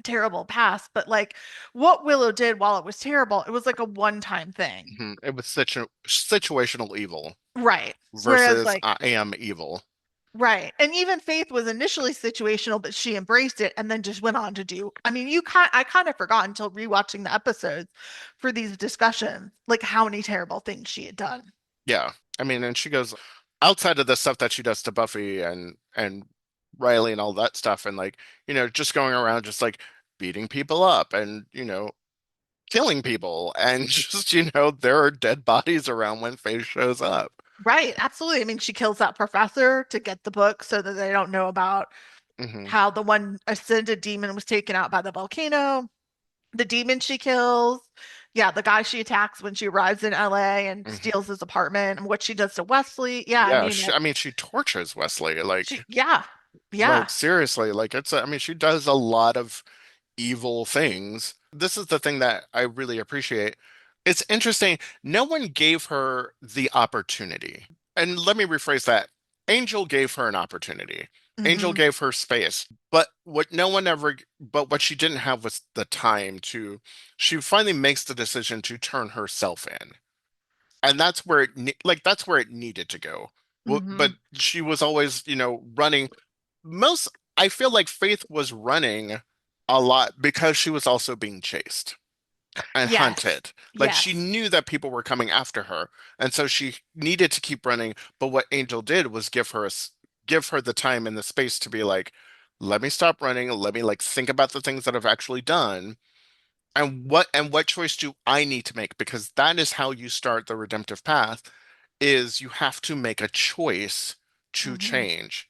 B: terrible past. But like, what Willow did while it was terrible, it was like a one-time thing,
A: It was such a situational evil
B: right? Whereas
A: versus
B: like,
A: I am evil.
B: right. And even Faith was initially situational, but she embraced it and then just went on to do. I mean, I kind of forgot until rewatching the episodes for these discussions, like how many terrible things she had done.
A: Yeah. I mean, and she goes outside of the stuff that she does to Buffy and Riley and all that stuff and like, just going around just like beating people up and, killing people and just, there are dead bodies around when Faith shows up.
B: Right, absolutely. I mean, she kills that professor to get the book so that they don't know about
A: Hmm.
B: how the one ascended demon was taken out by the volcano. The demon she kills, yeah, the guy she attacks when she arrives in LA and
A: Hmm.
B: steals his apartment, and what she does to Wesley. Yeah, I
A: Yeah,
B: mean,
A: I mean, she tortures Wesley,
B: yeah, yeah.
A: like seriously, like I mean, she does a lot of evil things. This is the thing that I really appreciate. It's interesting. No one gave her the opportunity. And let me rephrase that. Angel gave her an opportunity. Angel
B: Hmm.
A: gave her space. But what she didn't have was the time to, she finally makes the decision to turn herself in. And that's where that's where it needed to go. But
B: Hmm.
A: she was always, running most I feel like Faith was running a lot because she was also being chased and
B: Yes,
A: hunted. Like she
B: yes.
A: knew that people were coming after her, and so she needed to keep running. But what Angel did was give her the time and the space to be like, let me stop running, let me like think about the things that I've actually done. And what choice do I need to make? Because that is how you start the redemptive path, is you have to make a choice to
B: Hmm.
A: change.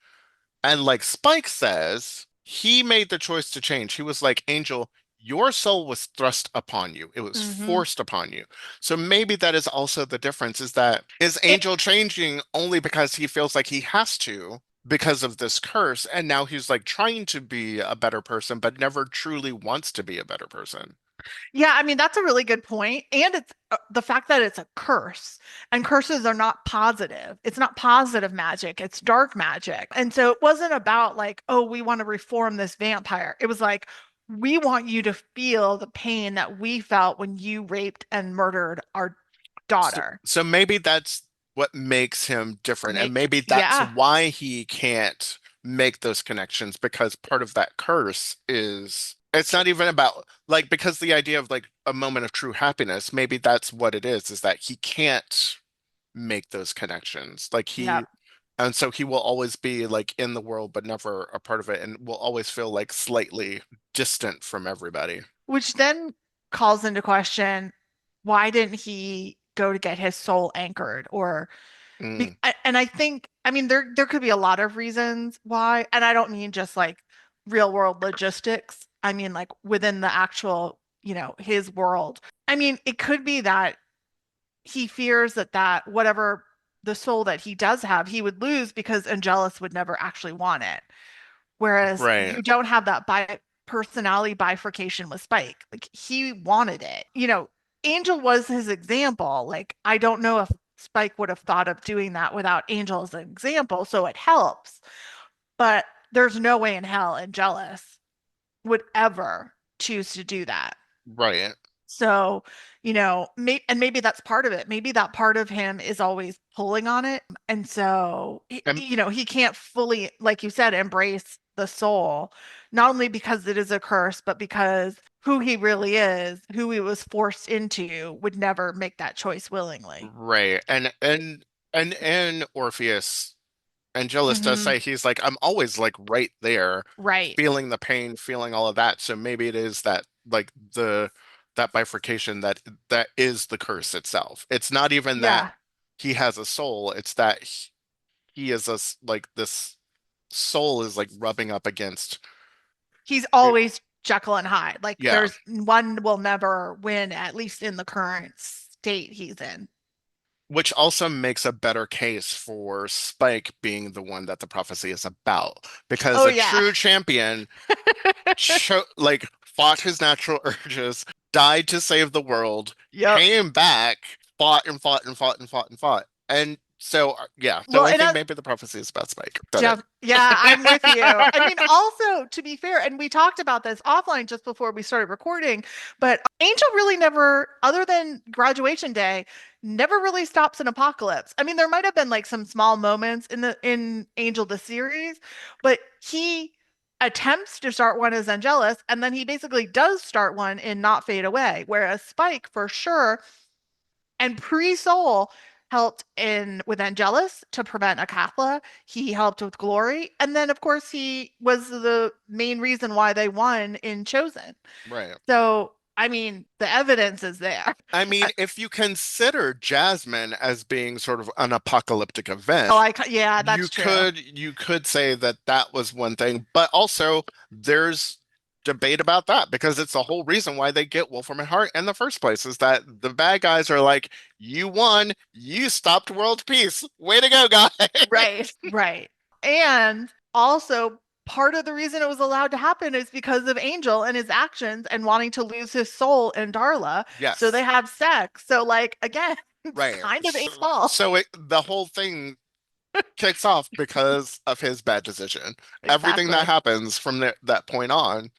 A: And like Spike says, he made the choice to change. He was like, Angel, your soul was thrust upon you. It was
B: Hmm.
A: forced upon you. So maybe that is also the difference, is that is
B: It,
A: Angel changing only because he feels like he has to because of this curse, and now he's like trying to be a better person, but never truly wants to be a better person.
B: yeah, I mean, that's a really good point. And it's the fact that it's a curse, and curses are not positive. It's not positive magic, it's dark magic. And so it wasn't about like, oh, we want to reform this vampire. It was like, we want you to feel the pain that we felt when you raped and murdered our
A: So,
B: daughter.
A: so maybe that's what makes him different, and maybe that's
B: Yeah.
A: why he can't make those connections, because part of that curse is it's not even about like because the idea of like a moment of true happiness, maybe that's what it is that he can't make those connections. Like
B: Yeah.
A: and so he will always be like in the world but never a part of it and will always feel like slightly distant from everybody.
B: Which then calls into question, why didn't he go to get his soul anchored?
A: Mm,
B: And I think, I mean, there could be a lot of reasons why, and I don't mean just like real world logistics. I mean like within the actual, his world. I mean, it could be that he fears that whatever the soul that he does have, he would lose because Angelus would never actually want it. Whereas
A: right.
B: you don't have that personality bifurcation with Spike. Like he wanted it. Angel was his example. Like, I don't know if Spike would have thought of doing that without Angel as an example, so it helps. But there's no way in hell Angelus would ever choose to do that.
A: Right.
B: So, and maybe that's part of it. Maybe that part of him is always pulling on it. And so,
A: And
B: he can't fully, like you said, embrace the soul, not only because it is a curse, but because who he really is, who he was forced into, would never make that choice willingly.
A: right. And Orpheus, Angelus does
B: Hmm.
A: say he's like, I'm always like right there,
B: Right.
A: feeling the pain, feeling all of that. So maybe it is that like the that bifurcation that is the curse itself. It's not even that
B: Yeah.
A: he has a soul, it's that he is like this soul is like rubbing up against
B: He's
A: it.
B: always Jekyll and Hyde. Like,
A: Yeah,
B: there's one will never win, at least in the current state he's in.
A: which also makes a better case for Spike being the one that the prophecy is about, because
B: Oh,
A: a
B: yeah.
A: true champion like fought his natural urges, died to save the world,
B: Yep.
A: came back, fought and fought and fought and fought and fought. And so yeah, so
B: Well,
A: I
B: and
A: think maybe the prophecy is about Spike. Got it.
B: Jeff, yeah, I'm with you. I mean, also, to be fair, and we talked about this offline just before we started recording, but Angel really never, other than graduation day, never really stops an apocalypse. I mean, there might have been like some small moments in Angel the series, but he attempts to start one as Angelus, and then he basically does start one in Not Fade Away, whereas Spike, for sure, and pre-Soul helped in with Angelus to prevent a Kappa. He helped with Glory. And then, of course, he was the main reason why they won in Chosen.
A: Right.
B: So, I mean, the evidence is there.
A: I mean, if you consider Jasmine as being sort of an apocalyptic event,
B: Yeah,
A: you
B: that's true.
A: could say that that was one thing, but also there's debate about that because it's the whole reason why they get Wolfram and Hart in the first place is that the bad guys are like, you won, you stopped world peace. Way to go, guy.
B: Right, right. And also, part of the reason it was allowed to happen is because of Angel and his actions and wanting to lose his soul in Darla. So they
A: Yes,
B: have sex. So, like, again, it's
A: right.
B: kind of Angel's
A: So,
B: fault.
A: the whole thing kicks off because of his bad decision. Everything that
B: Exactly.
A: happens from that point on,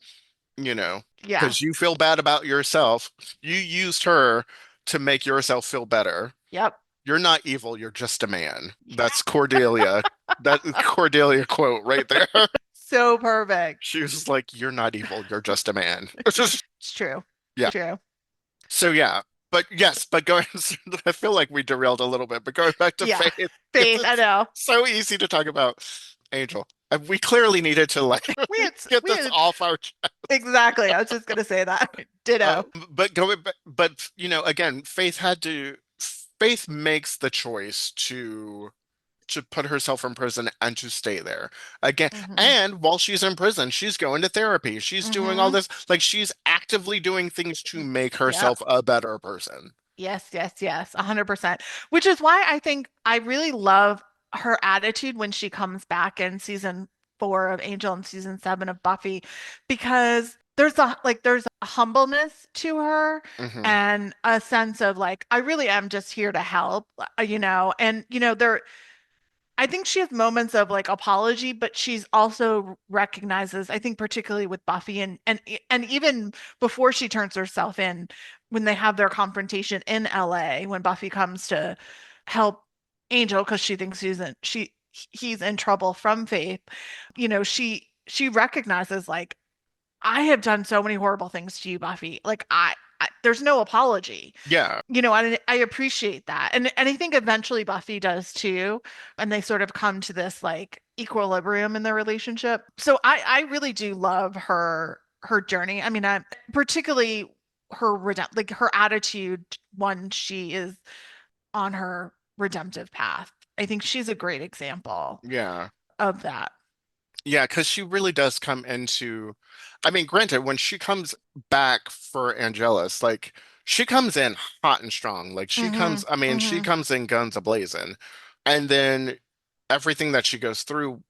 A: you know,
B: Yeah.
A: because you feel bad about yourself, you used her to make yourself feel better.
B: Yep.
A: You're not evil, you're just a man. That's Cordelia. That Cordelia quote right there.
B: So perfect.
A: She was like, "You're not evil, you're just a man."
B: It's true.
A: Yeah.
B: True.
A: So yeah. But yes, but going, I feel like we derailed a little bit, but going back to
B: Yeah.
A: Faith, because
B: Faith, I
A: it's
B: know.
A: so easy to talk about Angel. And we clearly needed to like get
B: We
A: this
B: had
A: off our
B: exactly. I was just gonna say that.
A: Uh,
B: Ditto.
A: but going back, but again, Faith makes the choice to put herself in prison and to stay there again.
B: Hmm.
A: And while she's in prison, she's going to therapy. She's doing all
B: Hmm.
A: this, like she's actively doing things to make
B: Yep.
A: herself a better person.
B: Yes, yes, yes, 100%. Which is why I think I really love her attitude when she comes back in season 4 of Angel and season 7 of Buffy, because there's a humbleness to her
A: Hmm.
B: and a sense of like, I really am just here to help, and I think she has moments of like apology, but she's also recognizes, I think particularly with Buffy and even before she turns herself in, when they have their confrontation in LA, when Buffy comes to help Angel because she thinks he's in trouble from Faith, she recognizes like, I have done so many horrible things to you, Buffy. Like, there's no apology.
A: Yeah,
B: And I appreciate that. And I think eventually Buffy does too. And they sort of come to this like equilibrium in their relationship. So I really do love her journey. I mean, I particularly like her attitude when she is on her redemptive path. I think she's a great example
A: yeah,
B: of that.
A: yeah, because she really does come into, I mean, granted, when she comes back for Angelus, like she comes in hot and strong. Like she
B: Hmm.
A: comes, I mean, she
B: Hmm.
A: comes in guns a-blazing. And then everything that she goes through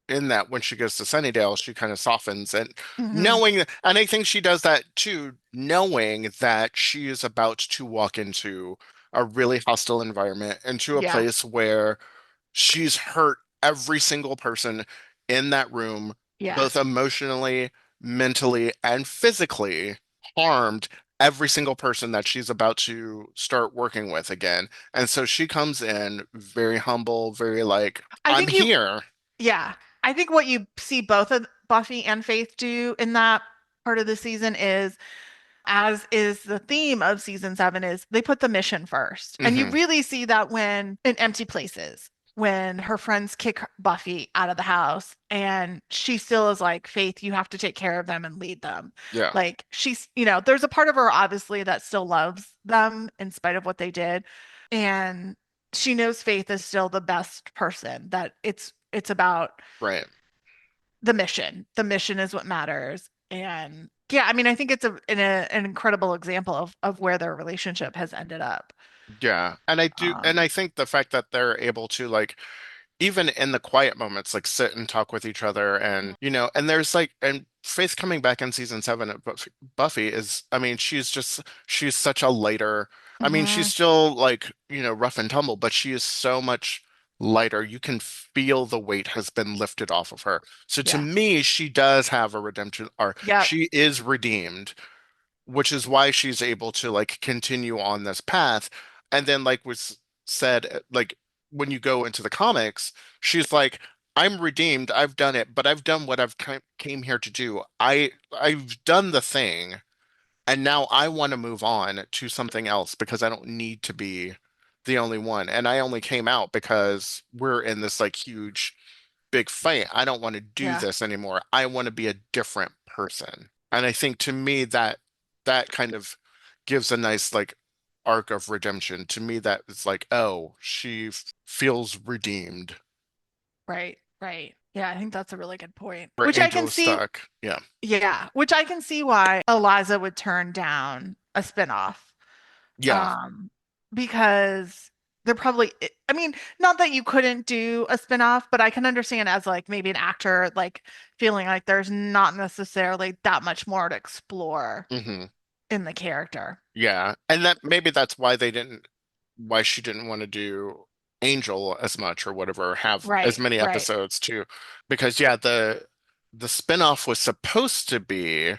A: in that when she goes to Sunnydale, she kind of softens and
B: Hmm.
A: knowing, and I think she does that too, knowing that she is about to walk into a really hostile environment, into a
B: Yeah.
A: place where she's hurt every single person in that room,
B: Yeah.
A: both emotionally, mentally, and physically harmed every single person that she's about to start working with again. And so she comes in very humble, very like,
B: I
A: I'm
B: think you,
A: here.
B: yeah. I think what you see both of Buffy and Faith do in that part of the season is, as is the theme of season 7, is they put the mission first. And you
A: Hmm.
B: really see that when in Empty Places, when her friends kick Buffy out of the house and she still is like, Faith, you have to take care of them and lead them.
A: Yeah,
B: Like she's, there's a part of her obviously that still loves them in spite of what they did. And she knows Faith is still the best person, that it's about
A: right.
B: the mission. The mission is what matters. And yeah, I mean, I think it's an incredible example of where their relationship has ended up.
A: Yeah. And I do, and
B: Um,
A: I think the fact that they're able to like even in the quiet moments, like sit and talk with each other. And, and there's like, and Faith coming back in season 7 of Buffy is, I mean, she's such a lighter, I mean, she's
B: mhm.
A: still like, rough and tumble, but she is so much lighter. You can feel the weight has been lifted off of her. So to
B: Yeah.
A: me, she does have a redemption arc.
B: Yep.
A: She is redeemed, which is why she's able to like continue on this path. And then, like was said, like when you go into the comics, she's like, I'm redeemed, I've done it, but I've done what I've came here to do. I've done the thing, and now I want to move on to something else because I don't need to be the only one. And I only came out because we're in this like huge big fight. I don't want to do
B: Yeah.
A: this anymore. I want to be a different person. And I think to me that kind of gives a nice like arc of redemption. To me, that is like, oh, she feels redeemed.
B: Right. Right. Yeah, I think that's a really good point.
A: Where Angel is stuck. Yeah.
B: Which I can see why Eliza would turn down a spinoff.
A: Yeah.
B: Um, because they're probably, I mean, not that you couldn't do a spinoff, but I can understand as like maybe an actor like feeling like there's not necessarily that much more to explore
A: Hmm.
B: in the character.
A: Yeah. And that maybe that's why she didn't want to do Angel as much or whatever, have as
B: Right,
A: many
B: right.
A: episodes too. Because yeah, the spinoff was supposed to be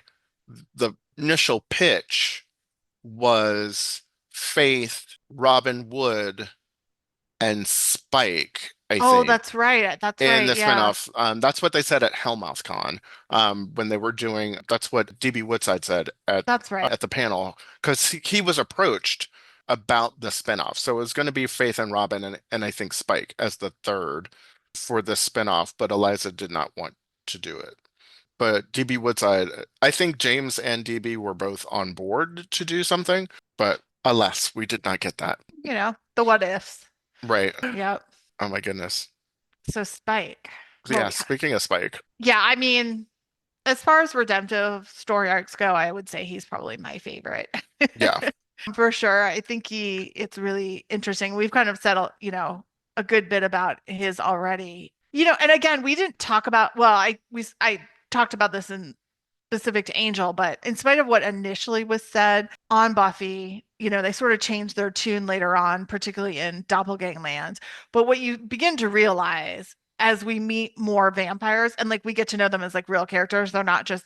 A: the initial pitch was Faith, Robin Wood, and Spike, I
B: Oh,
A: think.
B: that's right. That's
A: In
B: right.
A: the
B: Yeah,
A: spinoff, that's what they said at Hellmouth Con, when they were doing. That's what DB Woodside said
B: that's right.
A: at the panel because he was approached about the spinoff. So it was going to be Faith and Robin and I think Spike as the third for the spinoff, but Eliza did not want to do it. But DB Woodside, I think James and DB were both on board to do something, but alas, we did not get that.
B: The what ifs.
A: Right.
B: Yep.
A: Oh my goodness.
B: So Spike.
A: Yeah,
B: Well,
A: speaking of Spike.
B: yeah, I mean, as far as redemptive story arcs go, I would say he's probably my favorite.
A: Yeah.
B: For sure. I think it's really interesting. We've kind of said, a good bit about his already. And again, we didn't talk about, well, I talked about this in specific to Angel, but in spite of what initially was said on Buffy, they sort of changed their tune later on, particularly in Doppelgangland. But what you begin to realize as we meet more vampires and like we get to know them as like real characters, they're not just,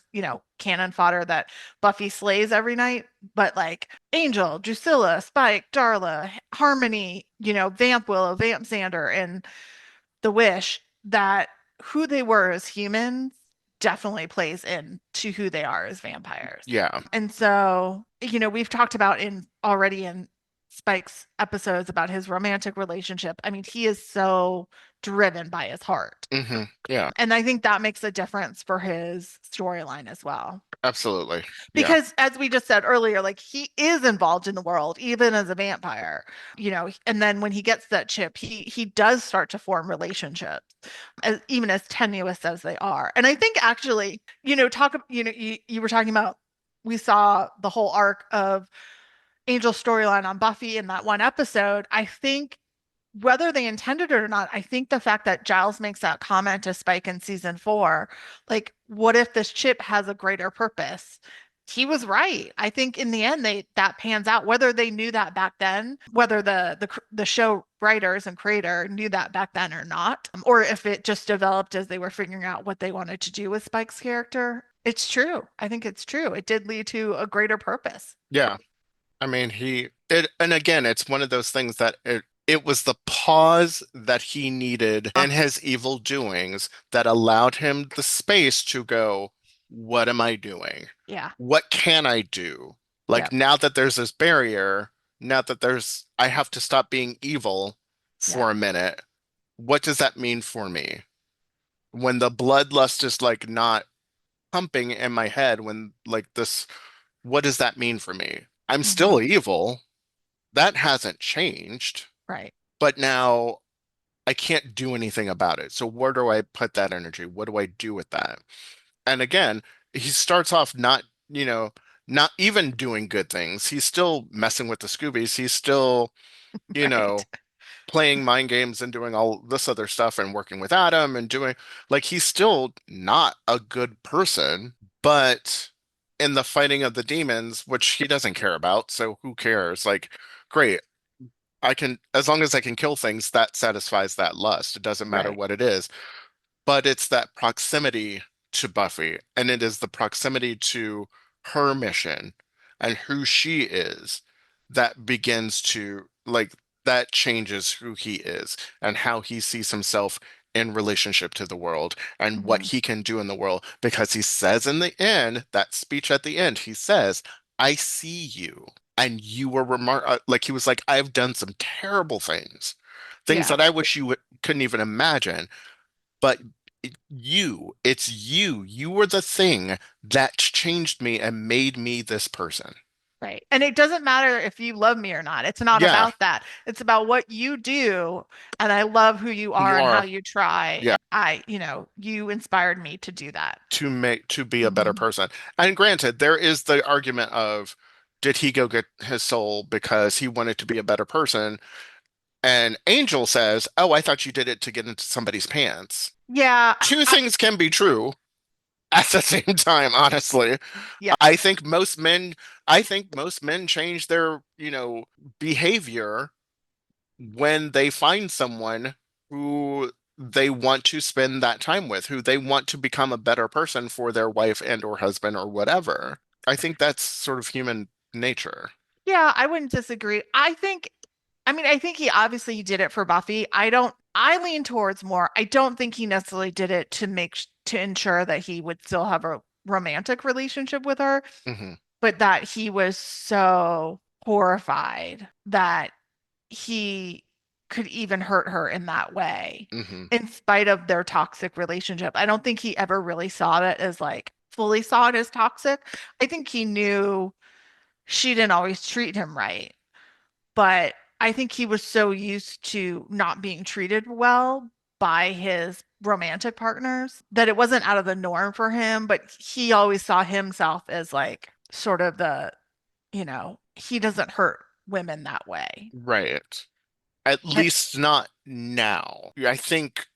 B: cannon fodder that Buffy slays every night, but like Angel, Drusilla, Spike, Darla, Harmony, Vamp Willow, Vamp Xander, and the Wish, that who they were as humans definitely plays into who they are as vampires.
A: Yeah.
B: And so, we've talked about in already in Spike's episodes about his romantic relationship. I mean, he is so driven by his heart.
A: Yeah.
B: And I think that makes a difference for his storyline as well.
A: Absolutely. Yeah.
B: Because as we just said earlier, like he is involved in the world, even as a vampire, and then when he gets that chip, he does start to form relationships, even as tenuous as they are. And I think actually, you were talking about we saw the whole arc of Angel's storyline on Buffy in that one episode. I think whether they intended it or not, I think the fact that Giles makes that comment to Spike in season 4, like, what if this chip has a greater purpose? He was right. I think in the end they that pans out. Whether they knew that back then, whether the show writers and creator knew that back then or not, or if it just developed as they were figuring out what they wanted to do with Spike's character. It's true. I think it's true. It did lead to a greater purpose.
A: Yeah. I mean, and again, it's one of those things that it was the pause that he needed in his evil doings that allowed him the space to go, what am I doing?
B: Yeah.
A: What can I do? Like
B: Yep.
A: now that there's this barrier, now that I have to stop being evil
B: Yeah.
A: for a minute. What does that mean for me? When the bloodlust is like not pumping in my head, when like this, what does that mean for me? I'm
B: Hmm.
A: still evil. That hasn't changed,
B: Right.
A: but now I can't do anything about it. So where do I put that energy? What do I do with that? And again, he starts off not, not even doing good things. He's still messing with the Scoobies. He's still, you
B: Right.
A: know, playing mind games and doing all this other stuff and working with Adam and doing like he's still not a good person, but in the fighting of the demons, which he doesn't care about, so who cares? Like, great. I can, as long as I can kill things, that satisfies that lust. It doesn't matter
B: Right.
A: what it is. But it's that proximity to Buffy, and it is the proximity to her mission and who she is that begins to, like, that changes who he is and how he sees himself in relationship to the world and what
B: Hmm.
A: he can do in the world. Because he says in the end, that speech at the end, he says, I see you. And you were like he was like, I've done some terrible things, things
B: Yeah.
A: that I wish you couldn't even imagine. But it's you. You were the thing that changed me and made me this person.
B: Right. And it doesn't matter if you love me or not. It's not
A: Yeah,
B: about that. It's about what you do. And I love who you
A: who
B: are
A: you
B: and how
A: are.
B: you try.
A: Yeah,
B: And you inspired me to do that.
A: to be a better
B: Hmm.
A: person. And granted, there is the argument of did he go get his soul because he wanted to be a better person? And Angel says, "Oh, I thought you did it to get into somebody's pants."
B: Yeah.
A: Two things can be true at the same time, honestly.
B: Yeah.
A: I think most men, I think most men change their, behavior when they find someone who they want to spend that time with, who they want to become a better person for their wife and or husband or whatever. I think that's sort of human nature.
B: Yeah, I wouldn't disagree. I think he obviously did it for Buffy. I lean towards more. I don't think he necessarily did it to ensure that he would still have a romantic relationship with her,
A: Hmm.
B: but that he was so horrified that he could even hurt her in that way,
A: Hmm.
B: in spite of their toxic relationship. I don't think he ever really saw it as like fully saw it as toxic. I think he knew she didn't always treat him right, but I think he was so used to not being treated well by his romantic partners that it wasn't out of the norm for him, but he always saw himself as like sort of he doesn't hurt women that way.
A: Right. At
B: And
A: least not now. I think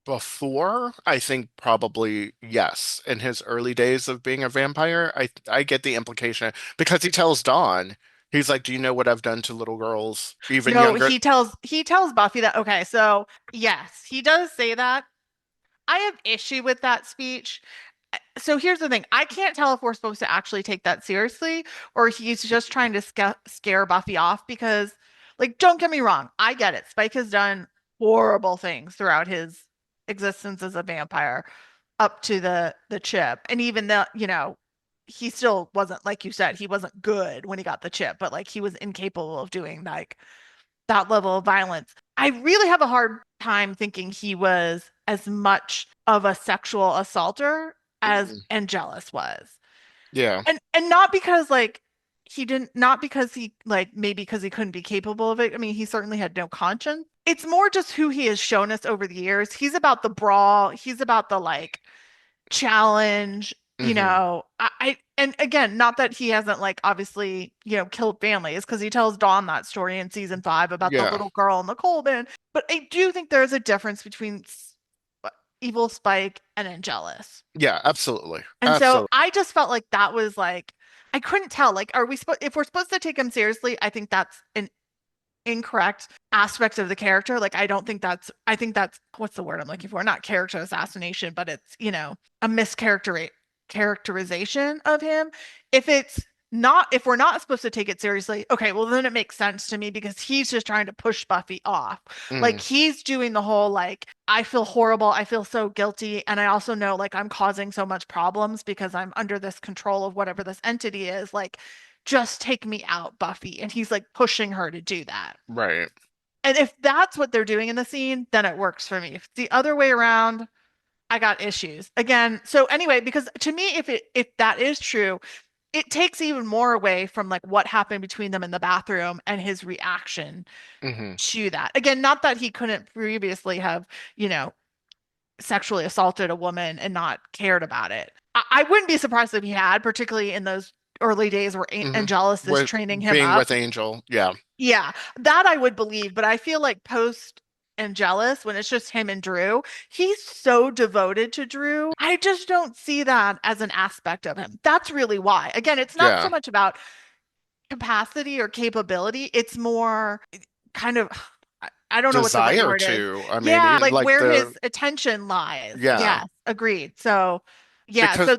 A: before, I think probably yes. In his early days of being a vampire, I get the implication because he tells Dawn, he's like, "Do you know what I've done to little girls, even
B: no,
A: younger?"
B: he tells Buffy that, okay, so yes, he does say that. I have issue with that speech. So here's the thing. I can't tell if we're supposed to actually take that seriously or he's just trying to scare Buffy off because, like, don't get me wrong. I get it. Spike has done horrible things throughout his existence as a vampire up to the chip. And even though, he still wasn't, like you said, he wasn't good when he got the chip, but like he was incapable of doing like that level of violence. I really have a hard time thinking he was as much of a sexual assaulter as
A: Mhm.
B: Angelus was.
A: Yeah.
B: And not because like he didn't not because he like maybe because he couldn't be capable of it. I mean, he certainly had no conscience. It's more just who he has shown us over the years. He's about the brawl, he's about the like challenge.
A: Hmm.
B: And again, not that he hasn't like obviously, killed families because he tells Dawn that story in season 5 about the
A: Yeah.
B: little girl in the coal bin. But I do think there's a difference between Evil Spike and Angelus.
A: Yeah, absolutely.
B: And so
A: Absolutely.
B: I just felt like that was like I couldn't tell. Like, are we supposed if we're supposed to take him seriously, I think that's an incorrect aspect of the character. Like, I think that's what's the word I'm looking for? Not character assassination, but it's, a characterization of him. If it's not, if we're not supposed to take it seriously, okay, well, then it makes sense to me because he's just trying to push Buffy off. Like,
A: Hmm.
B: he's doing the whole, like, I feel horrible. I feel so guilty. And I also know, like, I'm causing so much problems because I'm under this control of whatever this entity is. Like, just take me out, Buffy. And he's like pushing her to do that.
A: Right.
B: And if that's what they're doing in the scene, then it works for me. If it's the other way around, I got issues. Again, so anyway, because to me, if that is true, it takes even more away from like what happened between them in the bathroom and his reaction
A: Hmm.
B: to that. Again, not that he couldn't previously have, you know, sexually assaulted a woman and not cared about it. I wouldn't be surprised if he had, particularly in those early days where
A: Hmm.
B: Angelus is
A: With
B: training him
A: being
B: up.
A: with Angel. Yeah.
B: Yeah, that I would believe, but I feel like post Angelus, when it's just him and Drew, he's so devoted to Drew. I just don't see that as an aspect of him. That's really why. Again, it's not so
A: Yeah.
B: much about capacity or capability, it's more kind of I don't know what the right
A: Desire
B: word is.
A: to. I mean,
B: Yeah, like
A: like
B: where
A: the,
B: his attention lies.
A: yeah.
B: Yes, agreed. So, yeah,
A: Because
B: so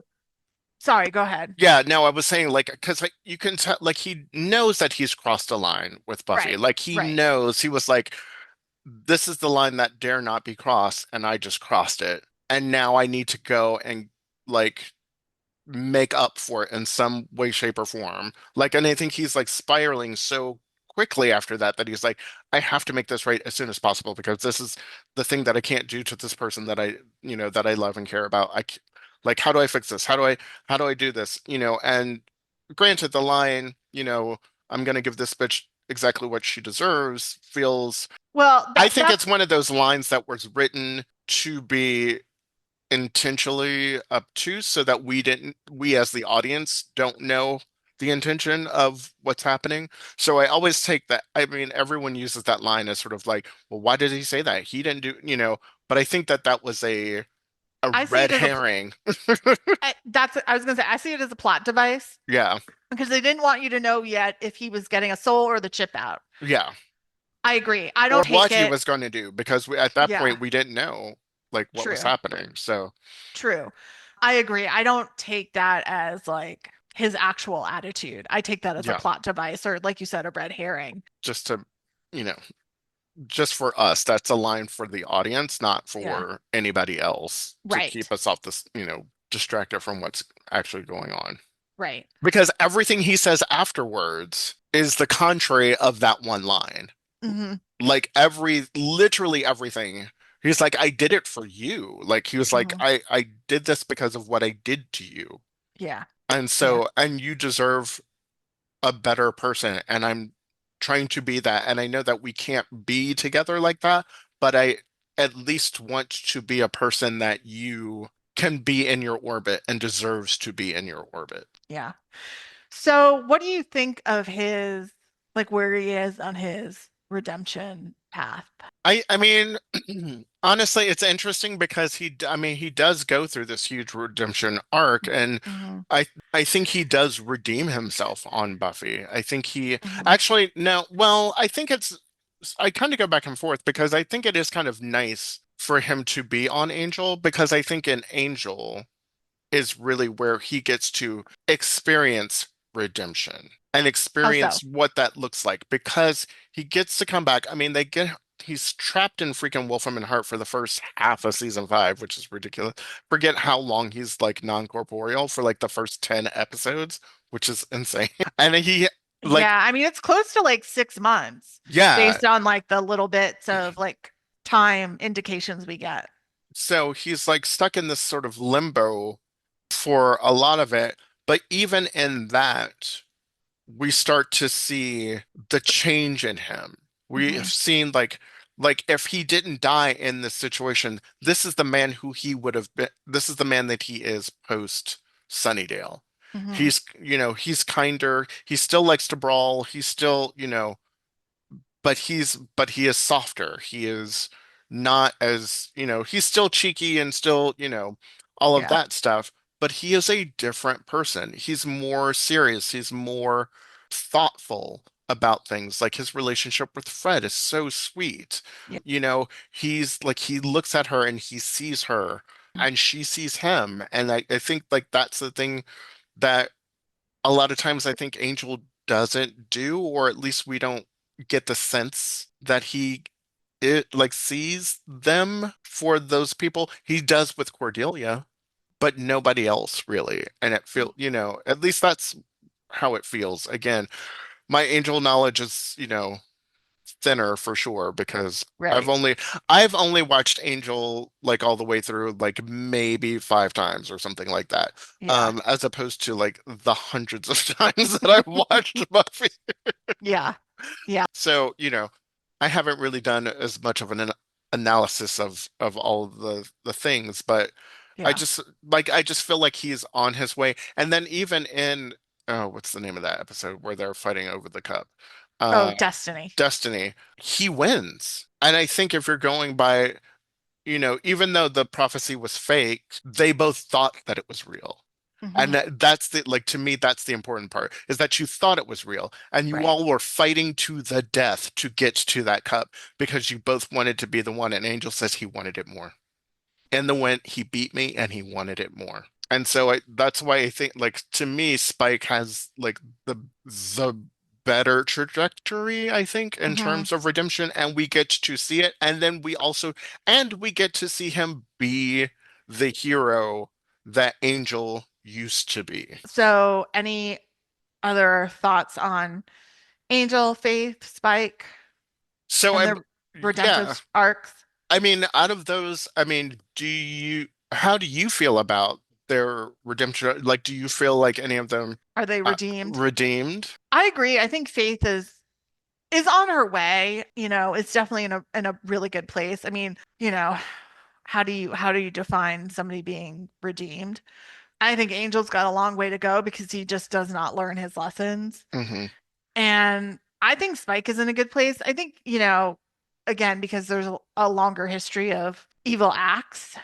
B: sorry, go ahead.
A: yeah, no, I was saying like because like you can tell like he knows that he's crossed a line with Buffy.
B: Right,
A: Like he
B: right.
A: knows he was like, this is the line that dare not be crossed, and I just crossed it. And now I need to go and like make up for it in some way, shape, or form. Like, and I think he's like spiraling so quickly after that that he's like, I have to make this right as soon as possible because this is the thing that I can't do to this person that that I love and care about. Like, how do I fix this? How do I do this? And granted, the line, I'm gonna give this bitch exactly what she deserves feels.
B: Well,
A: I
B: that
A: think
B: that's
A: it's one of those lines that was written to be intentionally obtuse so that we as the audience don't know the intention of what's happening. So I always take that. I mean, everyone uses that line as sort of like, well, why did he say that? He didn't do. But I think that that was a
B: I see
A: red
B: it as a
A: herring.
B: I was gonna say I see it as a plot device
A: Yeah.
B: because they didn't want you to know yet if he was getting a soul or the chip out.
A: Yeah.
B: I agree. I
A: Or
B: don't take
A: what he
B: it.
A: was going to do because at that
B: Yeah,
A: point we didn't know like what was
B: true,
A: happening. So,
B: true. I agree. I don't take that as like his actual attitude. I take that as a
A: yeah,
B: plot device or, like you said, a red herring.
A: just to, you know, just for us, that's a line for the audience, not
B: Yeah,
A: for anybody else to keep
B: right,
A: us off this, distracted from what's actually going on.
B: right.
A: Because everything he says afterwards is the contrary of that one line.
B: Hmm.
A: Like literally everything. He's like, I did it for you. Like he was like,
B: Hmm.
A: I did this because of what I did to you.
B: Yeah,
A: And
B: yeah,
A: so, and you deserve a better person. And I'm trying to be that. And I know that we can't be together like that, but I at least want to be a person that you can be in your orbit and deserves to be in your orbit.
B: yeah. So, what do you think of his, like, where he is on his redemption path?
A: I mean, honestly, it's interesting because I mean, he does go through this huge redemption arc, and
B: Hmm.
A: I think he does redeem himself on Buffy. I think he
B: Hmm.
A: actually no, well, I kind of go back and forth because I think it is kind of nice for him to be on Angel because I think in Angel is really where he gets to experience redemption and
B: How so?
A: experience what that looks like because he gets to come back. I mean, he's trapped in freaking Wolfram and Hart for the first half of season 5, which is ridiculous. Forget how long he's like non-corporeal for like the first 10 episodes, which is insane. And he like
B: Yeah, I mean, it's close to like 6 months
A: yeah,
B: based on like the little bits of like time indications we get.
A: so he's like stuck in this sort of limbo for a lot of it, but even in that we start to see the change in him. We have
B: Hmm.
A: seen like if he didn't die in this situation, this is the man who he would have been. This is the man that he is post Sunnydale.
B: Hmm.
A: He's kinder. He still likes to brawl. He's still, but he is softer. He is not as, he's still cheeky and still, all of
B: Yeah.
A: that stuff, but he is a different person. He's more serious. He's more thoughtful about things. Like his relationship with Fred is so sweet.
B: Yeah.
A: He's like he looks at her and he sees her and she sees him. And I think like that's the thing that a lot of times I think Angel doesn't do, or at least we don't get the sense that it like sees them for those people. He does with Cordelia, but nobody else really. And at least that's how it feels. Again, my Angel knowledge is, thinner for sure because
B: Right.
A: I've only watched Angel like all the way through like maybe 5 times or something like that.
B: Yeah.
A: As opposed to like the hundreds of times that I've watched Buffy.
B: Yeah. Yeah.
A: So, I haven't really done as much of an analysis of all of the things, but
B: Yeah.
A: I just feel like he's on his way. And then even in what's the name of that episode where they're fighting over the cup?
B: Oh,
A: Uh
B: Destiny.
A: Destiny, he wins. And I think if you're going by, even though the prophecy was fake, they both thought that it was real. And
B: Hmm.
A: that's the, like, to me, that's the important part is that you thought it was real and you
B: Right.
A: all were fighting to the death to get to that cup because you both wanted to be the one. And Angel says he wanted it more. In the win, he beat me and he wanted it more. And so that's why I think like to me, Spike has like the better trajectory, I think, in
B: Hmm.
A: terms of redemption, and we get to see it. And we get to see him be the hero that Angel used to be.
B: So, any other thoughts on Angel, Faith, Spike,
A: So
B: and
A: I'm,
B: their
A: yeah,
B: redemptive arcs?
A: I mean, out of those, I mean, how do you feel about their redemption? Like, do you feel like any of them
B: Are they redeemed?
A: redeemed?
B: I agree. I think Faith is on her way. It's definitely in a really good place. I mean, how do you define somebody being redeemed? I think Angel's got a long way to go because he just does not learn his lessons.
A: Hmm.
B: And I think Spike is in a good place. I think, again, because there's a longer history of evil acts,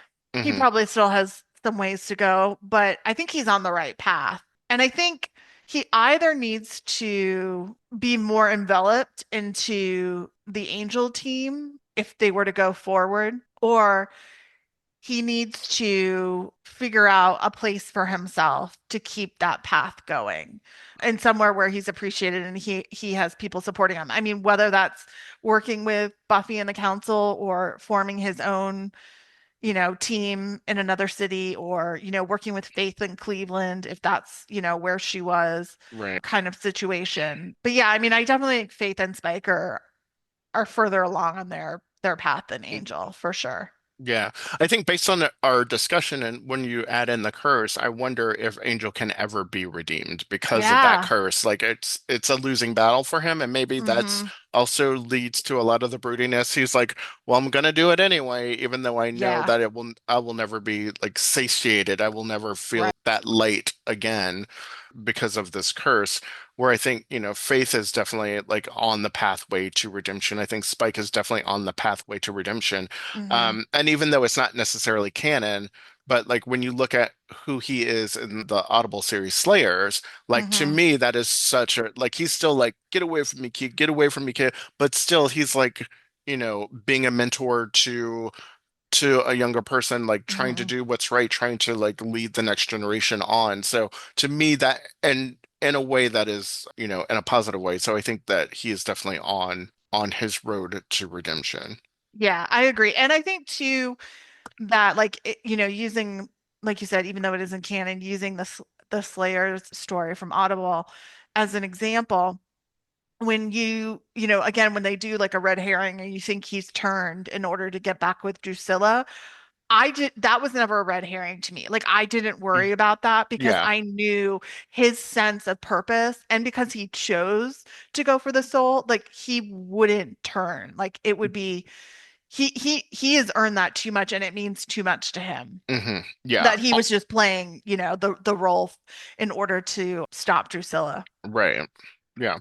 B: he
A: Hmm.
B: probably still has some ways to go, but I think he's on the right path. And I think he either needs to be more enveloped into the Angel team if they were to go forward, or he needs to figure out a place for himself to keep that path going and somewhere where he's appreciated and he has people supporting him. I mean, whether that's working with Buffy and the council or forming his own, team in another city or, working with Faith in Cleveland, if that's, where she was
A: Right.
B: kind of situation. But yeah, I mean, I definitely think Faith and Spike are further along on their path than Angel for sure.
A: Yeah, I think based on our discussion and when you add in the curse, I wonder if Angel can ever be redeemed because of that
B: Yeah.
A: curse. Like it's a losing battle for him, and maybe that's
B: Hmm.
A: also leads to a lot of the broodiness. He's like, "Well, I'm gonna do it anyway, even though I know
B: Yeah.
A: that I will never be like satiated. I will never feel
B: Right.
A: that light again because of this curse." Where I think, Faith is definitely like on the pathway to redemption. I think Spike is definitely on the pathway to redemption.
B: Hmm.
A: And even though it's not necessarily canon, but like when you look at who he is in the Audible series Slayers, like to
B: Hmm.
A: me, that is such a like he's still like, get away from me, kid, get away from me, kid. But still he's like, being a mentor to a younger person, like trying to
B: Hmm.
A: do what's right, trying to like lead the next generation on. So to me that and in a way that is, in a positive way. So I think that he is definitely on his road to redemption.
B: Yeah, I agree. And I think too that like using like you said, even though it isn't canon, using the Slayer's story from Audible as an example, when again when they do like a red herring and you think he's turned in order to get back with Drusilla, that was never a red herring to me. Like I didn't worry about that because
A: Yeah.
B: I knew his sense of purpose and because he chose to go for the soul, like he wouldn't turn. Like it would be he has earned that too much, and it means too much to him
A: Yeah.
B: that he was just playing, the role in order to stop Drusilla.
A: Right. Yeah.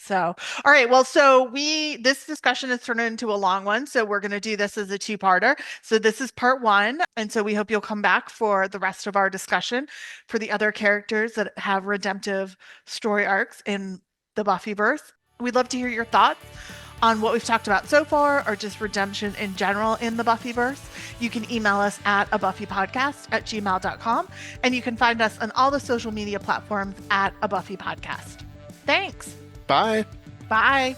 B: So, all right. Well, this discussion has turned into a long one. So we're going to do this as a two-parter. So this is part one. And so we hope you'll come back for the rest of our discussion for the other characters that have redemptive story arcs in the Buffyverse. We'd love to hear your thoughts on what we've talked about so far, or just redemption in general in the Buffyverse. You can email us at abuffypodcast@gmail.com, and you can find us on all the social media platforms at a Buffy Podcast. Thanks.
A: Bye.
B: Bye.